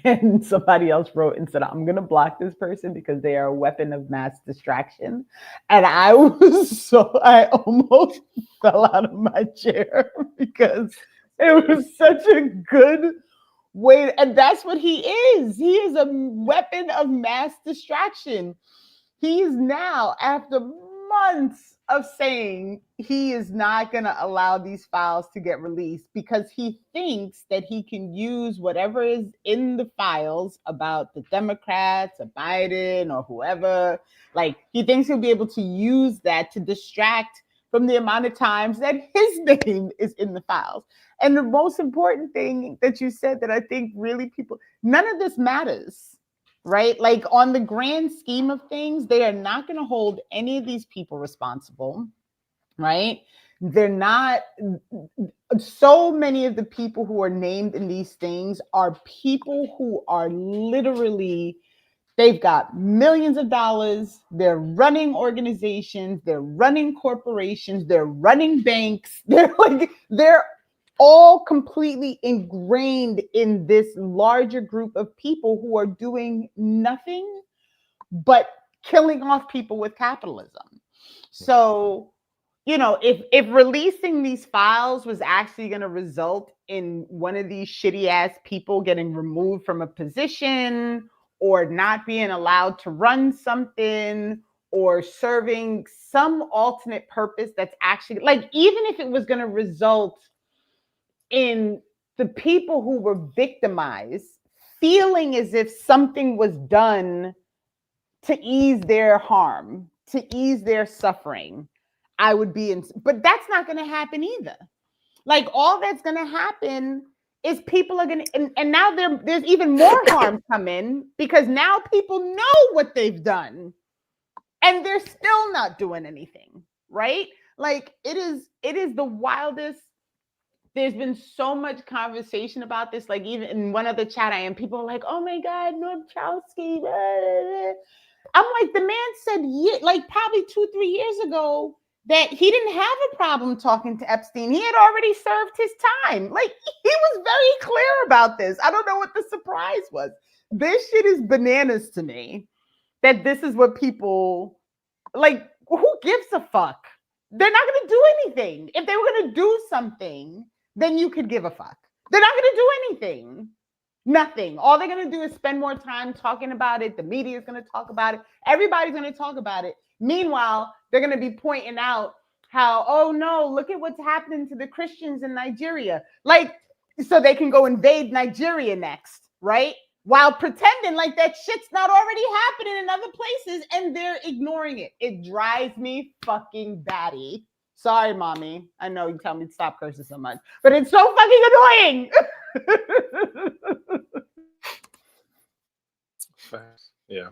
And somebody else wrote and said, I'm going to block this person because they are a weapon of mass distraction. And I almost fell out of my chair because it was such a good way. And that's what he is. He is a weapon of mass distraction. He is now, after months of saying he is not going to allow these files to get released because he thinks that he can use whatever is in the files about the Democrats or Biden or whoever. Like, he thinks he'll be able to use that to distract from the amount of times that his name is in the files. And the most important thing that you said that I think really none of this matters, right? Like, on the grand scheme of things, they are not going to hold any of these people responsible, right? They're not. So many of the people who are named in these things are people who are literally, they've got millions of dollars. They're running organizations. They're running corporations. They're running banks. They're all completely ingrained in this larger group of people who are doing nothing but killing off people with capitalism. So, if releasing these files was actually going to result in one of these shitty ass people getting removed from a position or not being allowed to run something or serving some alternate purpose that's actually, like, even if it was going to result in the people who were victimized feeling as if something was done to ease their harm, to ease their suffering, I would be in, but that's not going to happen either. Like, all that's going to happen is people are going to, and now there's even more harm coming because now people know what they've done and they're still not doing anything, right? Like, it is the wildest. There's been so much conversation about this. Like, even in one other chat I am, people are like, oh my God, Norm Chomsky. I'm like, the man said, like, probably 2-3 years ago that he didn't have a problem talking to Epstein. He had already served his time. Like, he was very clear about this. I don't know what the surprise was. This shit is bananas to me that this is what people, like, who gives a fuck? They're not going to do anything. If they were going to do something, then you could give a fuck. They're not going to do anything. Nothing. All they're going to do is spend more time talking about it. The media is going to talk about it. Everybody's going to talk about it. Meanwhile, they're going to be pointing out how, oh no, look at what's happening to the Christians in Nigeria. Like, so they can go invade Nigeria next, right? while pretending like that shit's not already happening in other places, and they're ignoring it. It drives me fucking batty. Sorry, mommy. I know you tell me to stop cursing so much, but it's so fucking annoying. Yeah.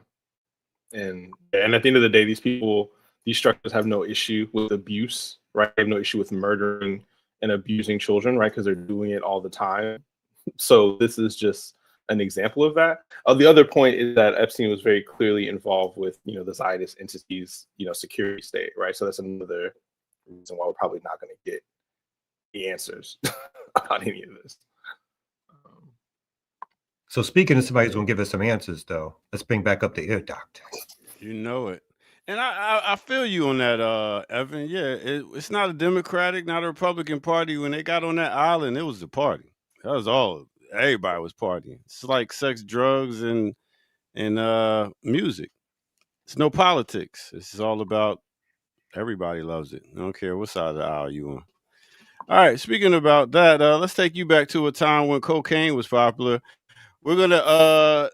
And at the end of the day, these structures have no issue with abuse, right? They have no issue with murdering and abusing children, right? Because they're doing it all the time. So this is just an example of that. The other point is that Epstein was very clearly involved with, the Zionist entities, security state, right? So that's another reason why we're probably not going to get the answers about any of this. So speaking of somebody who's going to give us some answers, though, let's bring back up the ear doctor. You know it. And I feel you on that, Evan. Yeah, it's not a Democratic, not a Republican party. When they got on that island, it was the party. That was all. Everybody was partying. It's like sex, drugs, and music. It's no politics. It's all about everybody loves it. I don't care what side of the aisle you on. All right, speaking about that, let's take you back to a time when cocaine was popular. We're going to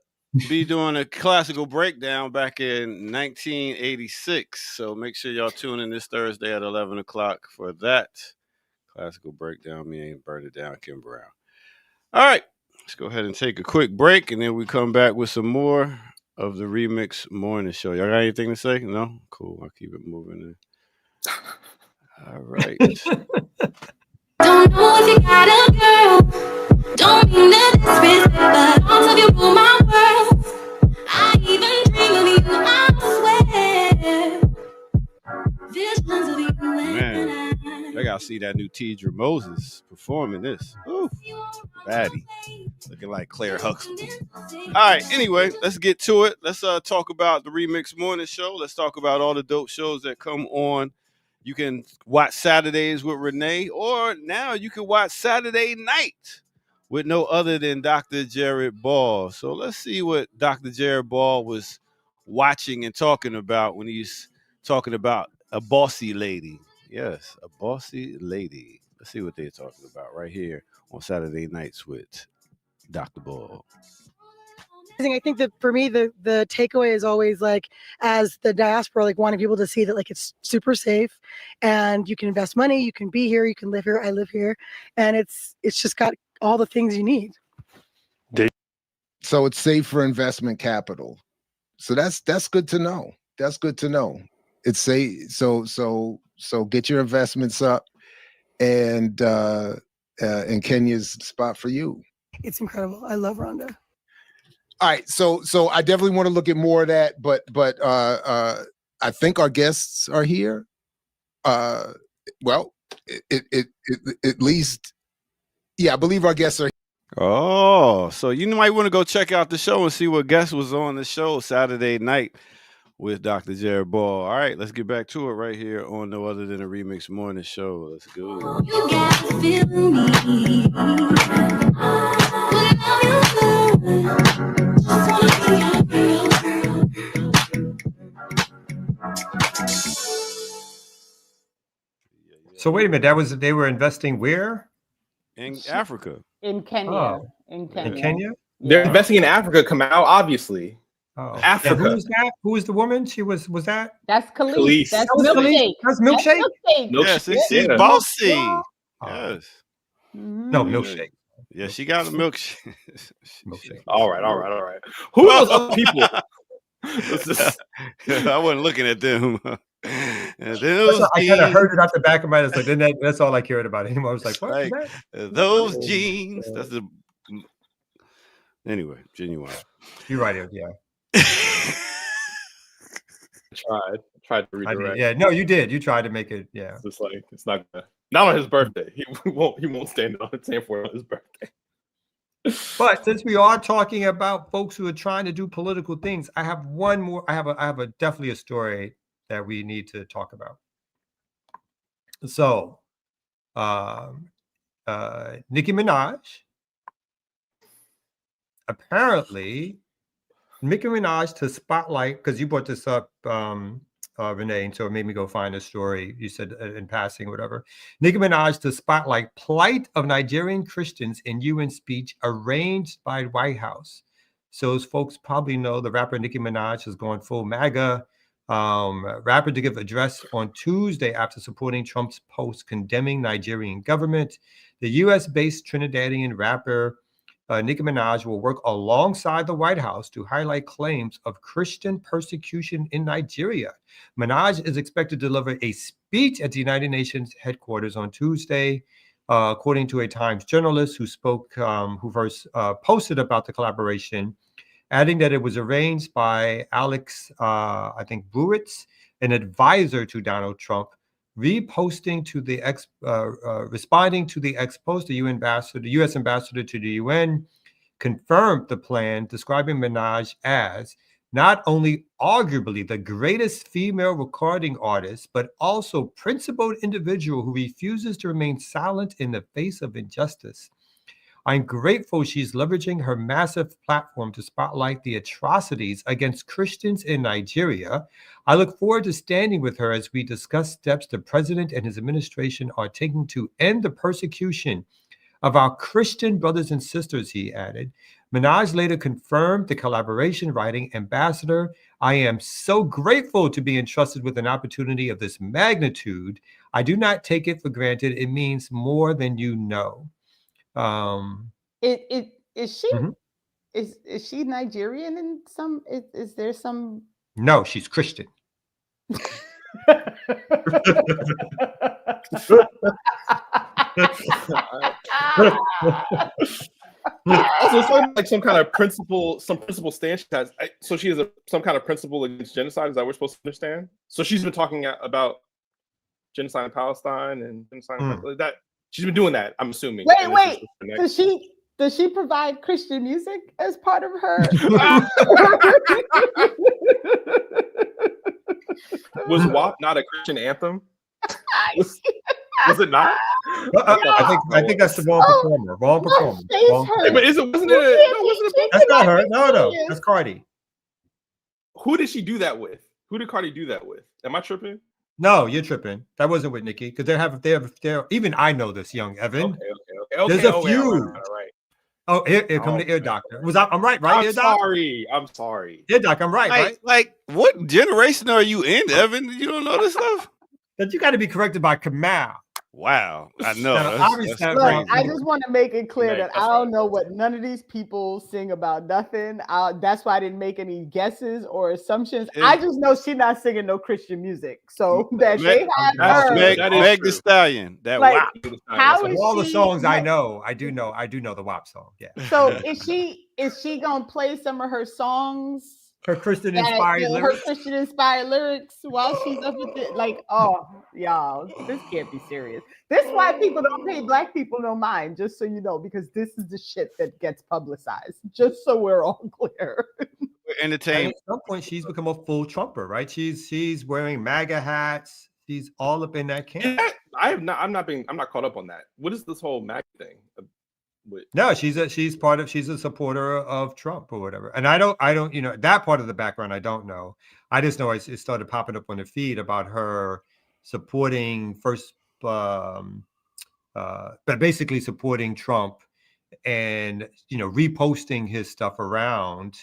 be doing a classical breakdown back in 1986. So make sure y'all tune in this Thursday at 11 o'clock for that classical breakdown. Me and Burn It Down, Kim Brown. All right, let's go ahead and take a quick break, and then we come back with some more of the Remix Morning Show. Y'all got anything to say? No? Cool. I'll keep it moving. All right. Don't know if you got a girl. Don't mean to disrespect, but all of you rule my world. I even dream of you, I swear. Visions of you. Man, I gotta see that new Tidra Moses performing this. Ooh, baddie. Looking like Claire Huxtable. All right, anyway, let's get to it. Let's talk about the Remix Morning Show. Let's talk about all the dope shows that come on. You can watch Saturdays with Renee, or now you can watch Saturday night with no other than Dr. Jared Ball. So let's see what Dr. Jared Ball was watching and talking about when he's talking about a bossy lady. Yes, a bossy lady. Let's see what they're talking about right here on Saturday nights with Dr. Ball. I think that for me, the takeaway is always like, as the diaspora, like wanting people to see that like it's super safe and you can invest money, you can be here, you can live here. I live here, and it's just got all the things you need. So it's safe for investment capital. So that's good to know. That's good to know. It's safe. So get your investments up, and Kenya's spot for you. It's incredible. I love Rhonda. All right, so I definitely want to look at more of that, but I think our guests are here. Well, at least, yeah, I believe our guests are here. Oh, so you might want to go check out the show and see what guest was on the show Saturday night with Dr. Jared Ball. All right, let's get back to it right here on No Other Than a Remix Morning Show. Let's go. You got to feel me. So wait a minute, they were investing where? In Africa. In Kenya. Oh. In Kenya. In Kenya? They're Yeah. investing in Africa, Kamau, obviously. Oh. Africa. And who was that? Who was the woman? She was that? That's Khalees. Khalees. That's That was Khalees? Milkshake. That's Milkshake? Milkshake. Yes, she's Yeah. bossy. Oh. Yes. No, Milkshake. Yeah, she got a milkshake. Milkshake. All right. Who are those other people? I wasn't looking at them. And I kind of heard it out the back of my head. Like, then that's all I cared about him. I was like, what? Like, those jeans. That's the anyway, genuine. You're right, yeah. Tried to redirect. Yeah, no, you did. You tried to make it, yeah. It's just like it's not on his birthday. He won't stand for it on his birthday. But since we are talking about folks who are trying to do political things, I have one more. I have definitely a story that we need to talk about. So, Nicki Minaj. Apparently, Nicki Minaj to spotlight, because you brought this up, Renee, and so it made me go find a story. You said in passing, or whatever. Nicki Minaj to spotlight plight of Nigerian Christians in UN speech arranged by White House. So as folks probably know, the rapper Nicki Minaj has gone full MAGA. Rapper to give address on Tuesday after supporting Trump's post condemning Nigerian government. The U.S.-based Trinidadian rapper Nicki Minaj will work alongside the White House to highlight claims of Christian persecution in Nigeria. Minaj is expected to deliver a speech at the United Nations headquarters on Tuesday, according to a Times journalist who spoke, who first posted about the collaboration, adding that it was arranged by Alex, I think, Bruitz, an advisor to Donald Trump, responding to the ex post. The U.S. ambassador to the UN confirmed the plan, describing Minaj as not only arguably the greatest female recording artist, but also principled individual who refuses to remain silent in the face of injustice. I'm grateful she's leveraging her massive platform to spotlight the atrocities against Christians in Nigeria. I look forward to standing with her as we discuss steps the president and his administration are taking to end the persecution of our Christian brothers and sisters, he added. Minaj later confirmed the collaboration, writing, "Ambassador, I am so grateful to be entrusted with an opportunity of this magnitude. I do not take it for granted. It means more than you know." Is she Mhm. is she Nigerian in some? Is there some? No, she's Christian. Also, it's like some kind of principle stance she has. So she has some kind of principle against genocide. Is that what we're supposed to understand? So she's been talking about genocide in Palestine and genocide like that. She's been doing that, I'm assuming. Wait. Does she provide Christian music as part of her? Was WAP not a Christian anthem? Was it not? I think that's the wrong performer. Wrong performer. But wasn't it? That's not her. No, that's Cardi. Who did she do that with? Who did Cardi do that with? Am I tripping? No, you're tripping. That wasn't with Nicki, because they have even I know this, young Evan. Okay. There's a few. Right. Oh, here come the ear doctor. I'm right? I'm sorry. Ear doc, I'm right? Like, what generation are you in, Evan? You don't know this stuff? That you got to be corrected by Kamal. Wow, I know. Look, I just want to make it clear that I don't know what none of these people sing about nothing. That's why I didn't make any guesses or assumptions. I just know she's not singing no Christian music. So that they have her. Meg Thee Stallion. That like, WAP. How is all the she, songs I know? I do know the WAP song. Yeah. So is she gonna play some of her songs? Her Christian inspired lyrics. Her Christian inspired lyrics while she's up with it. Like, oh, y'all, this can't be serious. This is why people don't pay Black people no mind, just so you know, because this is the shit that gets publicized. Just so we're all clear. Entertainment. At some point, she's become a full Trumper, right? She's wearing MAGA hats. She's all up in that camp. I'm not caught up on that. What is this whole MAGA thing? No, she's a supporter of Trump or whatever. And I don't, that part of the background I don't know. I just know it started popping up on the feed about her supporting but basically supporting Trump and reposting his stuff around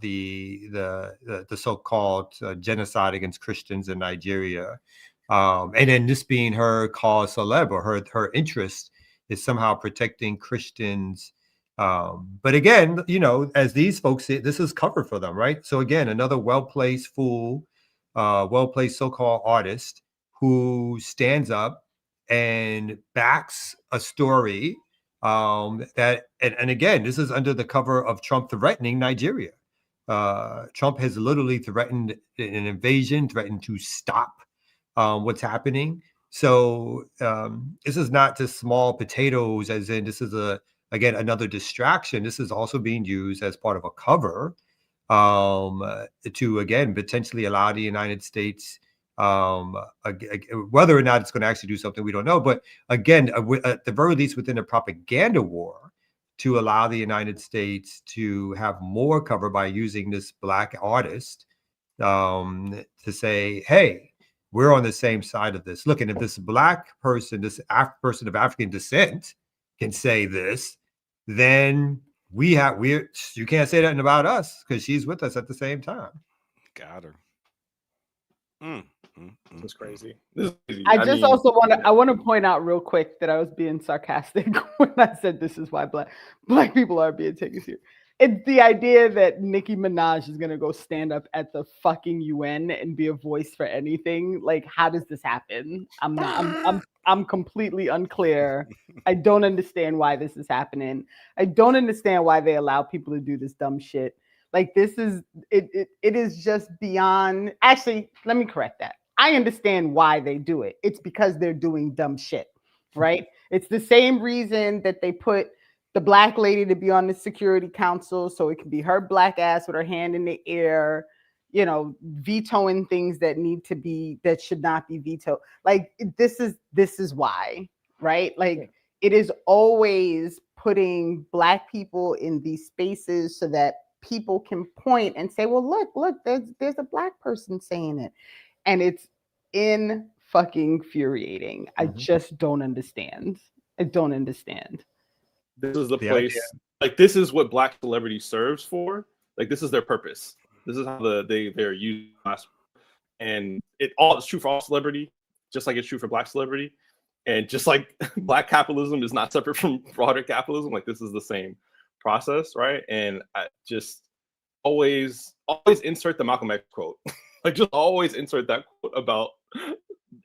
the so-called genocide against Christians in Nigeria, and then this being her cause célèbre, or her interest is somehow protecting Christians. But again, as these folks say, this is cover for them, right? So again, another well-placed fool, well-placed so-called artist who stands up and backs a story that, and again, this is under the cover of Trump threatening Nigeria. Trump has literally threatened an invasion, threatened to stop what's happening. So this is not just small potatoes, as in this is again another distraction. This is also being used as part of a cover to again potentially allow the United States, whether or not it's going to actually do something, we don't know. But again, at the very least, within a propaganda war, to allow the United States to have more cover by using this Black artist to say, hey, we're on the same side of this. Look, and if this Black person, this person of African descent can say this, then you can't say that about us because she's with us at the same time. Got her. That's crazy. This is crazy. I just also want to point out real quick that I was being sarcastic when I said this is why black people are being taken serious. It's the idea that Nicki Minaj is gonna go stand up at the fucking UN and be a voice for anything. Like, how does this happen? I'm completely unclear. I don't understand why this is happening. I don't understand why they allow people to do this dumb shit. Like, this is it is just beyond. Actually, let me correct that. I understand why they do it. It's because they're doing dumb shit, right? It's the same reason that they put the black lady to be on the Security Council, so it can be her black ass with her hand in the air, you know, vetoing things that should not be vetoed. Like, this is why, right? Like, it is always putting black people in these spaces so that people can point and say, well, look, there's a black person saying it. And it's fucking infuriating. I just don't understand. I don't understand. This is the place. Idea. Like, this is what black celebrity serves for. Like, this is their purpose. This is how they're used. And it's true for all celebrity, just like it's true for black celebrity. And just like black capitalism is not separate from broader capitalism, like, this is the same process, right? And I just always insert the Malcolm X quote. Like, just always insert that quote about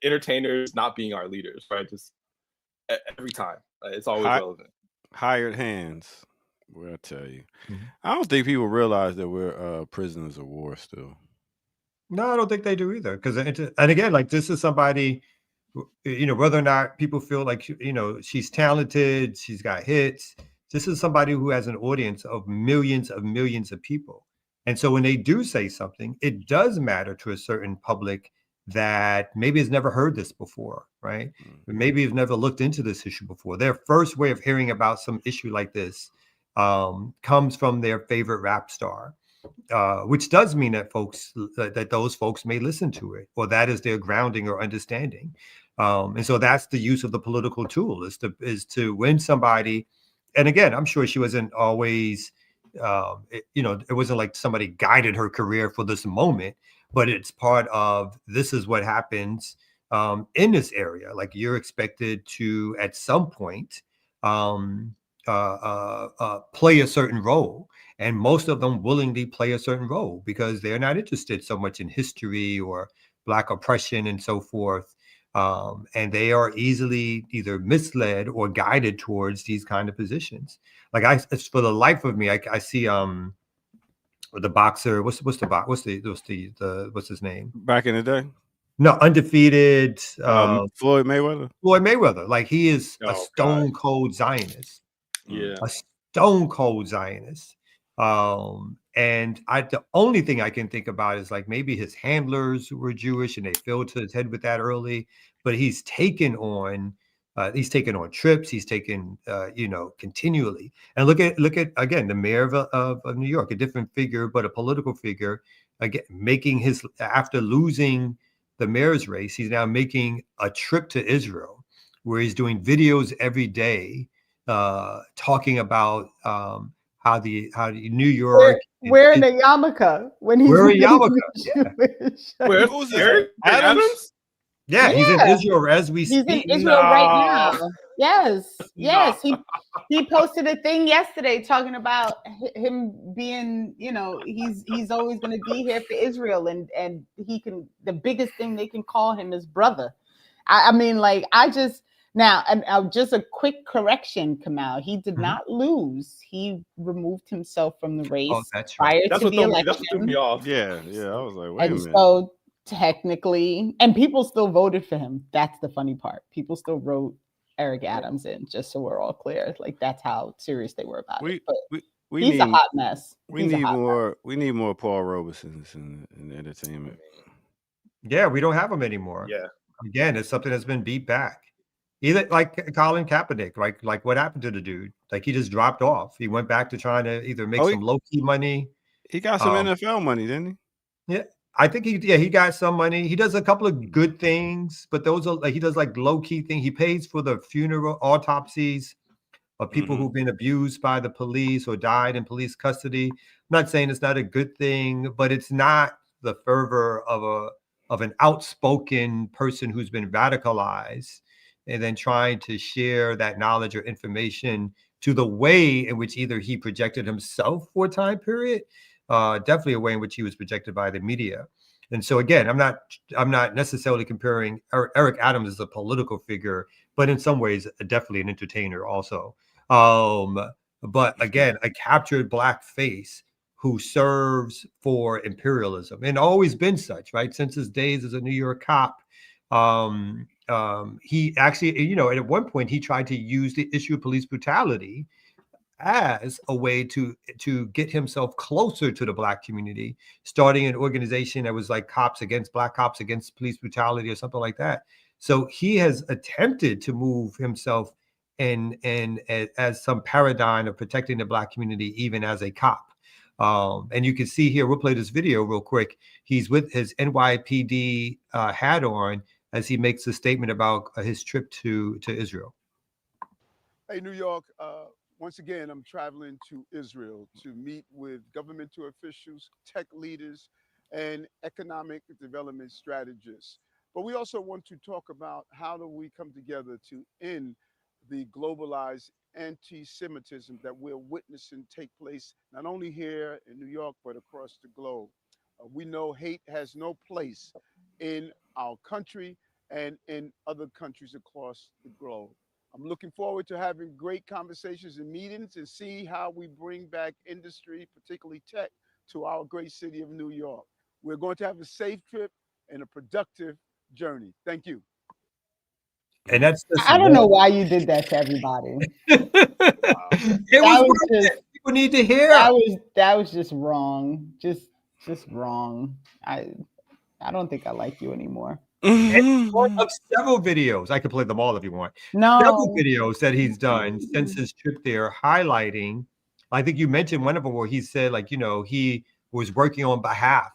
entertainers not being our leaders, right? Just every time. It's always relevant. Hired hands. Well, I tell you. I don't think people realize that we're prisoners of war still. No, I don't think they do either. Because, and again, like, this is somebody, you know, whether or not people feel like, you know, she's talented, she's got hits. This is somebody who has an audience of millions of people. And so when they do say something, it does matter to a certain public that maybe has never heard this before, right? Maybe have never looked into this issue before. Their first way of hearing about some issue like this comes from their favorite rap star, which does mean that those folks may listen to it, or that is their grounding or understanding. And so that's the use of the political tool, is to win somebody. And again, I'm sure she wasn't always, it wasn't like somebody guided her career for this moment, but it's part of, this is what happens in this area. Like, you're expected to, at some point, play a certain role. And most of them willingly play a certain role because they're not interested so much in history or Black oppression and so forth. And they are easily either misled or guided towards these kind of positions. Like, for the life of me, I see the boxer. What's his name? Back in the day? No, undefeated. Floyd Mayweather. Floyd Mayweather. Like, he is a stone cold Zionist. Yeah, a stone cold Zionist. And the only thing I can think about is, like, maybe his handlers were Jewish and they filled to his head with that early. But he's taken on trips. He's taken, continually. And look at again the mayor of New York, a different figure, but a political figure. Again, making after losing the mayor's race, he's now making a trip to Israel, where he's doing videos every day, talking about how the New York wearing a yarmulke when he's wearing a yarmulke. Yeah. Where was Eric Adams? Yeah, he's in Israel as we speak. He's in Israel right now. Yes. He posted a thing yesterday talking about him being, he's always going to be here for Israel, and the biggest thing they can call him is brother. Just a quick correction, Kamal. He did not lose. He removed himself from the race prior to the election. That's what threw me off. Yeah. I was like, wait a minute. So technically, and people still voted for him. That's the funny part. People still wrote Eric Adams in, just so we're all clear. Like, that's how serious they were about it. But he's a hot mess. We need more Paul Robesons in entertainment. Yeah, we don't have them anymore. Yeah. Again, it's something that's been beat back. Either like Colin Kaepernick, like what happened to the dude? Like, he just dropped off. He went back to trying to either make some low-key money. He got some NFL money, didn't he? Yeah. I think he got some money. He does a couple of good things, but those are like, he does like low-key things. He pays for the funeral autopsies of people who've been abused by the police or died in police custody. I'm not saying it's not a good thing, but it's not the fervor of an outspoken person who's been radicalized and then trying to share that knowledge or information to the way in which either he projected himself for a time period, definitely a way in which he was projected by the media. And so again, I'm not necessarily comparing Eric Adams as a political figure, but in some ways, definitely an entertainer also. But again, a captured Black face who serves for imperialism and always been such, right? Since his days as a New York cop. He actually, you know, at one point he tried to use the issue of police brutality as a way to get himself closer to the Black community, starting an organization that was like Black Cops Against Police Brutality or something like that. So he has attempted to move himself and as some paradigm of protecting the Black community, even as a cop. And you can see here, we'll play this video real quick. He's with his NYPD hat on as he makes a statement about his trip to Israel. Hey, New York. Once again, I'm traveling to Israel to meet with governmental officials, tech leaders, and economic development strategists. But we also want to talk about how do we come together to end the globalized anti-Semitism that we're witnessing take place not only here in New York, but across the globe. We know hate has no place in our country and in other countries across the globe. I'm looking forward to having great conversations and meetings and see how we bring back industry, particularly tech, to our great city of New York. We're going to have a safe trip and a productive journey. Thank you. And that's just I don't know why you did that to everybody. It was just, people need to hear. That was just wrong. Just wrong. I don't think I like you anymore. Of several videos, I could play them all if you want. No, several videos that he's done since his trip there, highlighting. I think you mentioned one of them where he said, like, you know, he was working on behalf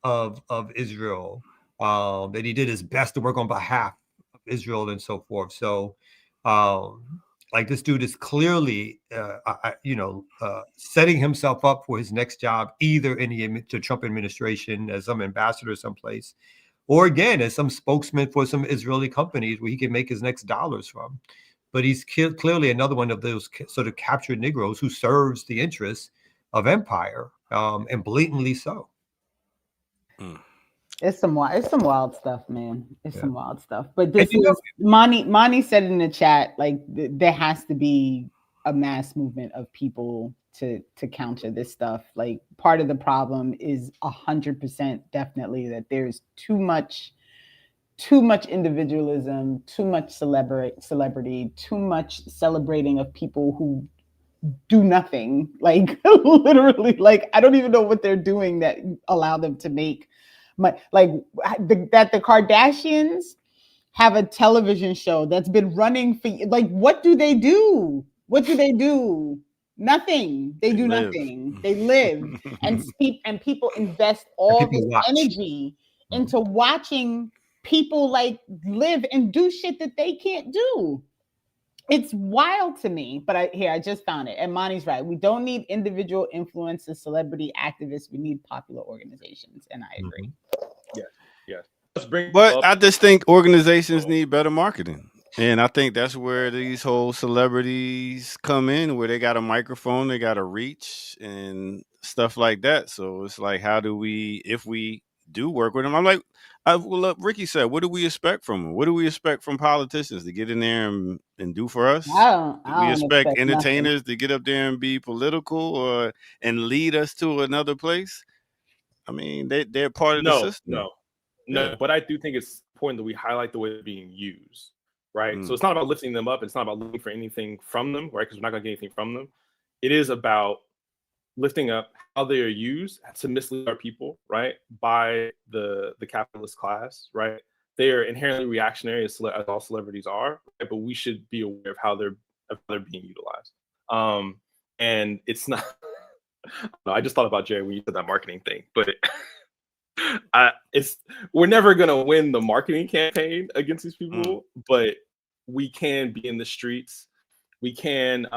of Israel, that he did his best to work on behalf of Israel and so forth. So, like, this dude is clearly, setting himself up for his next job, either in the Trump administration as some ambassador someplace, or again, as some spokesman for some Israeli companies where he can make his next dollars from. But he's clearly another one of those sort of captured Negroes who serves the interests of empire, and blatantly so. It's some wild stuff, man. It's some wild stuff. But this is Monty said in the chat, like there has to be a mass movement of people to counter this stuff. Like part of the problem is 100% definitely that there's too much individualism, too much celebrity, too much celebrating of people who do nothing. Like literally, like I don't even know what they're doing that allow them to make that the Kardashians have a television show that's been running for like what do they do? Nothing. They do nothing. They live and speak, and people invest all this energy into watching people like live and do shit that they can't do. It's wild to me, but I just found it. And Monty's right. We don't need individual influencers, celebrity activists. We need popular organizations, and I agree. Yeah. But I just think organizations need better marketing. And I think that's where these whole celebrities come in, where they got a microphone, they got a reach and stuff like that. So it's like, how do we, if we do work with them? I'm like, Ricky said, what do we expect from them? What do we expect from politicians to get in there and do for us? I we expect entertainers nothing. to get up there and be political and lead us to another place? I mean, they're part of the system. No, but I do think it's important that we highlight the way they're being used, right? So it's not about lifting them up. It's not about looking for anything from them, right? Because we're not going to get anything from them. It is about lifting up how they are used to mislead our people, right? By the capitalist class, right? They are inherently reactionary as all celebrities are, right? But we should be aware of how they're being utilized. And it's not. I just thought about Jerry when you said that marketing thing, but we're never gonna win the marketing campaign against these people, but we can be in the streets We can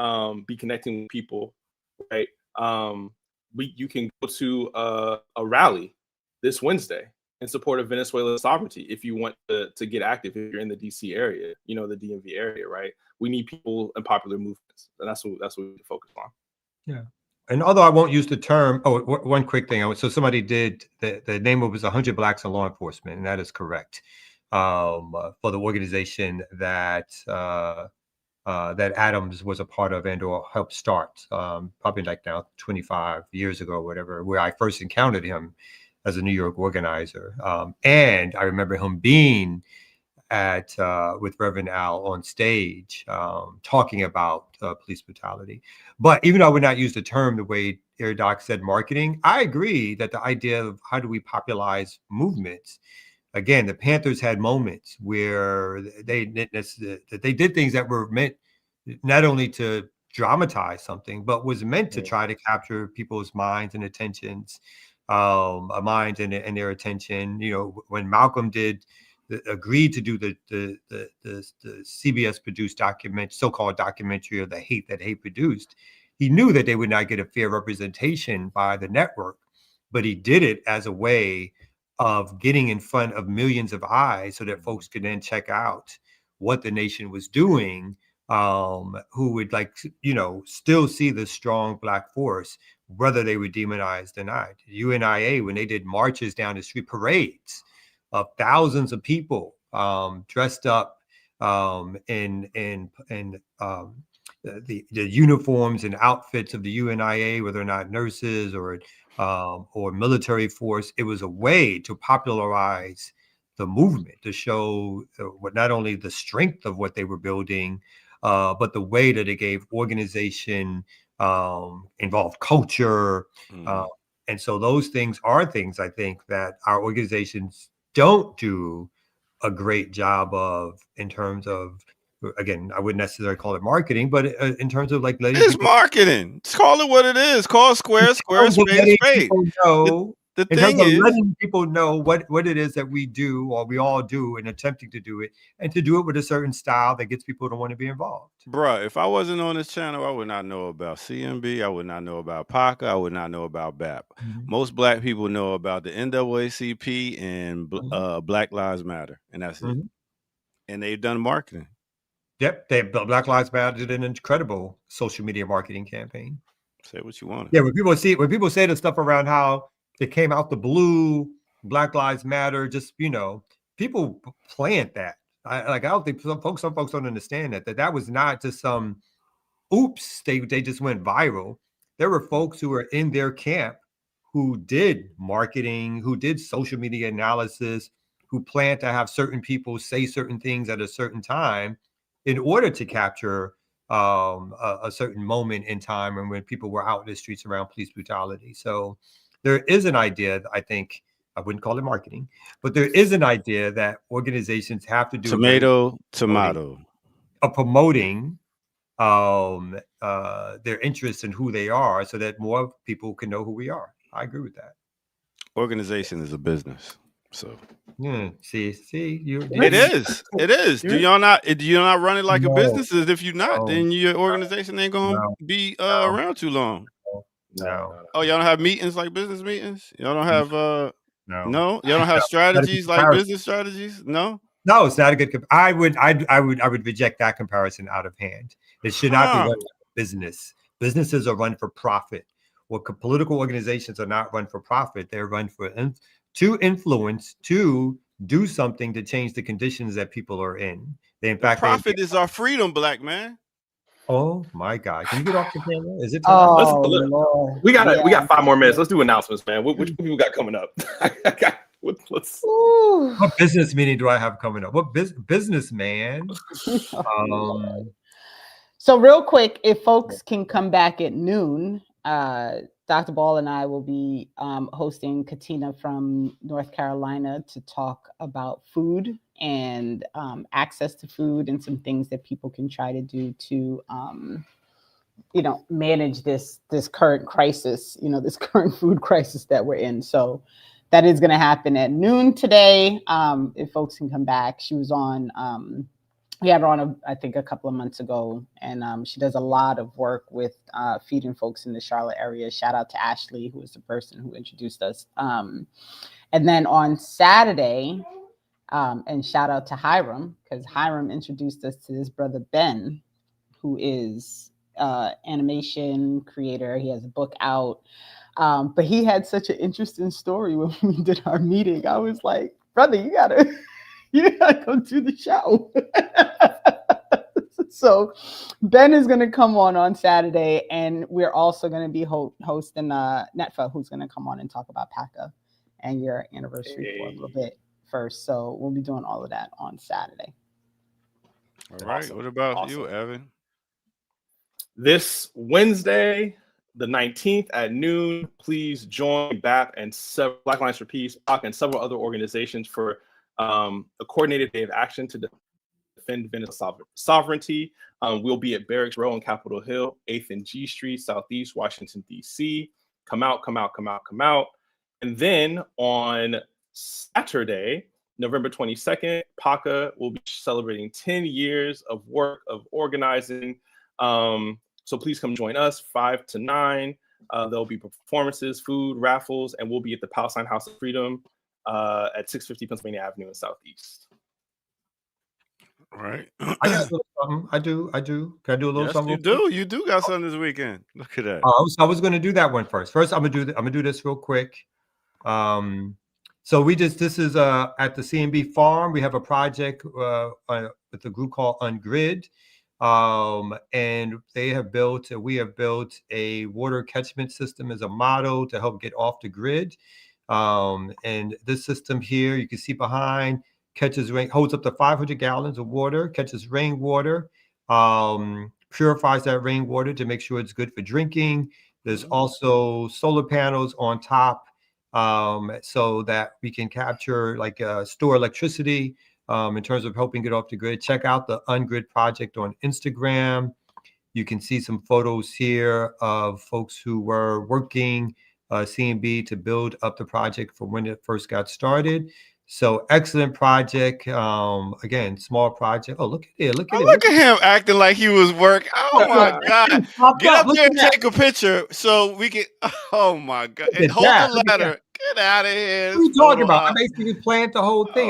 be connecting with people, right? You can go to a rally this Wednesday in support of Venezuela's sovereignty if you want to get active, if you're in the DC area, the DMV area, right? We need people in popular movements, and that's what we need to focus on. Yeah. And although I won't use the term, one quick thing. So somebody did, the name of it was 100 Blacks in Law Enforcement, and that is correct. For the organization that that Adams was a part of and or helped start, probably like now 25 years ago or whatever, where I first encountered him as a New York organizer. And I remember him being at with Reverend Al on stage talking about police brutality. But even though I would not use the term the way Doc said marketing, I agree that the idea of how do we popularize movements. Again, the Panthers had moments where they did things that were meant not only to dramatize something, but was meant to try to capture people's minds and attentions, minds and their attention. When Malcolm agreed to do the CBS produced so-called documentary of the hate that hate produced, he knew that they would not get a fair representation by the network, but he did it as a way of getting in front of millions of eyes so that folks could then check out what the nation was doing, who would still see the strong Black force, whether they were demonized or not. UNIA, when they did marches down the street, parades of thousands of people dressed up in the uniforms and outfits of the UNIA, whether or not nurses or military force, it was a way to popularize the movement, to show not only the strength of what they were building, but the way that it gave organization, involved culture. And so those things are things I think that our organizations don't do a great job of, in terms of, again, I wouldn't necessarily call it marketing, but in terms of letting it's marketing. Just call it what it is. Call square spade. The thing is letting people know what it is that we do, or we all do, and attempting to do it, and to do it with a certain style that gets people to want to be involved. Bruh, if I wasn't on this channel, I would not know about CMB. I would not know about PACA. I would not know about BAP. Most Black people know about the NAACP and Black Lives Matter, and that's it. And they've done marketing. Yep, Black Lives Matter did an incredible social media marketing campaign. Say what you want. Yeah, when people say the stuff around how it came out the blue, Black Lives Matter, just people plant that. I don't think some folks don't understand that was not just some oops, they just went viral. There were folks who were in their camp who did marketing, who did social media analysis, who planned to have certain people say certain things at a certain time in order to capture a certain moment in time and when people were out in the streets around police brutality. So there is an idea, I think, I wouldn't call it marketing, but there is an idea that organizations have to do tomato of promoting their interest in who they are, so that more people can know who we are. I agree with that. Organization is a business, so see, it is. Do you not run it like a business? As if you're not, then your organization ain't gonna be around too long. No. Oh, y'all don't have meetings like business meetings? Y'all don't have y'all don't have strategies like business strategies? No, it's not a good. I would reject that comparison out of hand. It should not be run like a business. Businesses are run for profit. Well, political organizations are not run for profit. They're run to influence, to do something to change the conditions that people are in. Profit is our freedom, Black man. Oh my God! Can you get off the camera? Is it? We got 5 more minutes. Let's do announcements, man. Which people got coming up? What business meeting do I have coming up? What business, man? So real quick, if folks can come back at noon, Dr. Ball and I will be hosting Katina from North Carolina to talk about food and access to food and some things that people can try to do to, manage this current crisis, this current food crisis that we're in. So that is going to happen at noon today. If folks can come back, she was on we had her on, I think, a couple of months ago, and she does a lot of work with feeding folks in the Charlotte area. Shout out to Ashley, who was the person who introduced us. And then on Saturday, and shout out to Hiram, because Hiram introduced us to this brother Ben, who is animation creator. He has a book out, but he had such an interesting story when we did our meeting. I was like, brother, you gotta come to the show. So Ben is going to come on Saturday, and we're also going to be hosting Netfa, who's going to come on and talk about PACA and your anniversary for a little bit first. So we'll be doing all of that on Saturday. All right. Awesome. What about you, Evan? This Wednesday, the 19th at noon, please join BAP and Black Alliance for Peace, PACA, and several other organizations for a coordinated day of action to defend Venezuela's sovereignty. We'll be at Barracks Row on Capitol Hill, 8th and G Street, Southeast Washington, D.C. Come out. And then on Saturday, November 22nd, PACA will be celebrating 10 years of work of organizing. So please come join us, 5 to 9. There'll be performances, food, raffles, and we'll be at the Palestine House of Freedom at 650 Pennsylvania Avenue in Southeast. All right. I got a little something. I do. Can I do a little something? You do got something this weekend. Look at that. I was going to do that one first. First, I'm gonna do this real quick. So this is at the C&B farm. We have a project with a group called Ungrid. And we have built a water catchment system as a model to help get off the grid. And this system here, you can see behind, holds up to 500 gallons of water, catches rainwater, purifies that rainwater to make sure it's good for drinking. There's also solar panels on top, so that we can capture, store electricity in terms of helping get off the grid. Check out the Ungrid project on Instagram. You can see some photos here of folks who were working C&B to build up the project from when it first got started. So excellent project. Again, small project. Oh, look at it. Look at him acting like he was working. Oh my God. Get up there and take a picture so we can. Oh my God. And hold the ladder. Get out of here. What are you talking about? I basically planned the whole thing.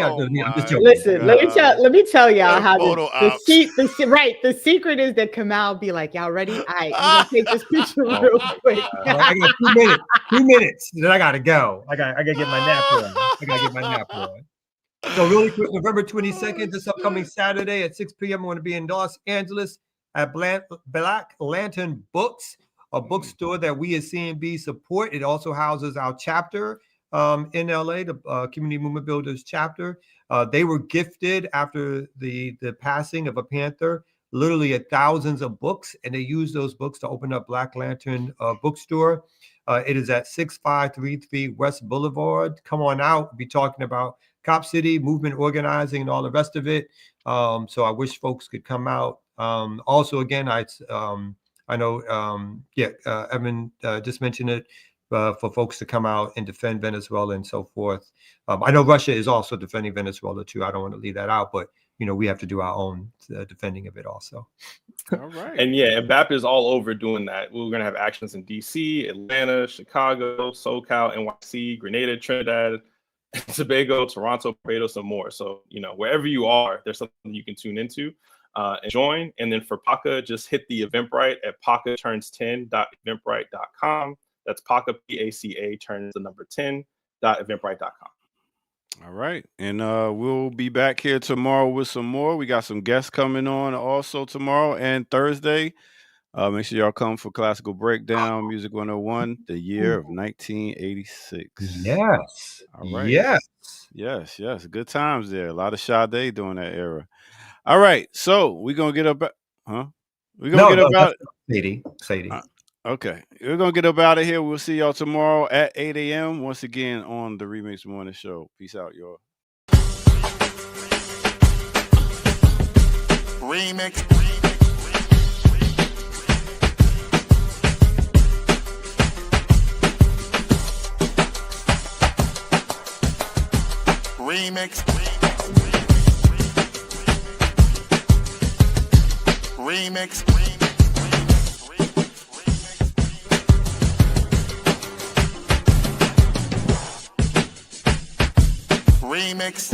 Listen, let me tell y'all how the secret is that Kamal be like, y'all ready? All right, I'm gonna take this picture real quick. I got 2 minutes. Then I gotta go. I gotta get my nap on. So really quick, November 22nd, this upcoming Saturday at 6 p.m. I'm going to be in Los Angeles at Black Lantern Books, a bookstore that we at C&B support. It also houses our chapter in LA, the Community Movement Builders chapter. They were gifted after the passing of a Panther, literally thousands of books, and they used those books to open up Black Lantern Bookstore. It is at 6533 West Boulevard. Come on out. We'll be talking about Cop City, movement organizing, and all the rest of it. So I wish folks could come out. Also, again, I know, Evan just mentioned it, for folks to come out and defend Venezuela and so forth. I know Russia is also defending Venezuela too. I don't want to leave that out, but we have to do our own defending of it also. All right. And BAP is all over doing that. We're going to have actions in DC, Atlanta, Chicago, SoCal, NYC, Grenada, Trinidad, Tobago, Toronto, Barbados, and more. So, wherever you are, there's something you can tune into and join. And then for PACA, just hit the Eventbrite at pacaturns10.eventbrite.com. That's PACA, PACA, turns the number 10.eventbrite.com. All right. And we'll be back here tomorrow with some more. We got some guests coming on also tomorrow and Thursday. Make sure y'all come for Classical Breakdown, Music 101, the year of 1986. Yes. All right. Yes. Good times there. A lot of Sade during that era. All right. So we're going to get up. We're going to get up out. Sadie. Okay. We're going to get up out of here. We'll see y'all tomorrow at 8 a.m. once again on the Remix Morning Show. Peace out, y'all. Remix. Remix. Remix. Remix.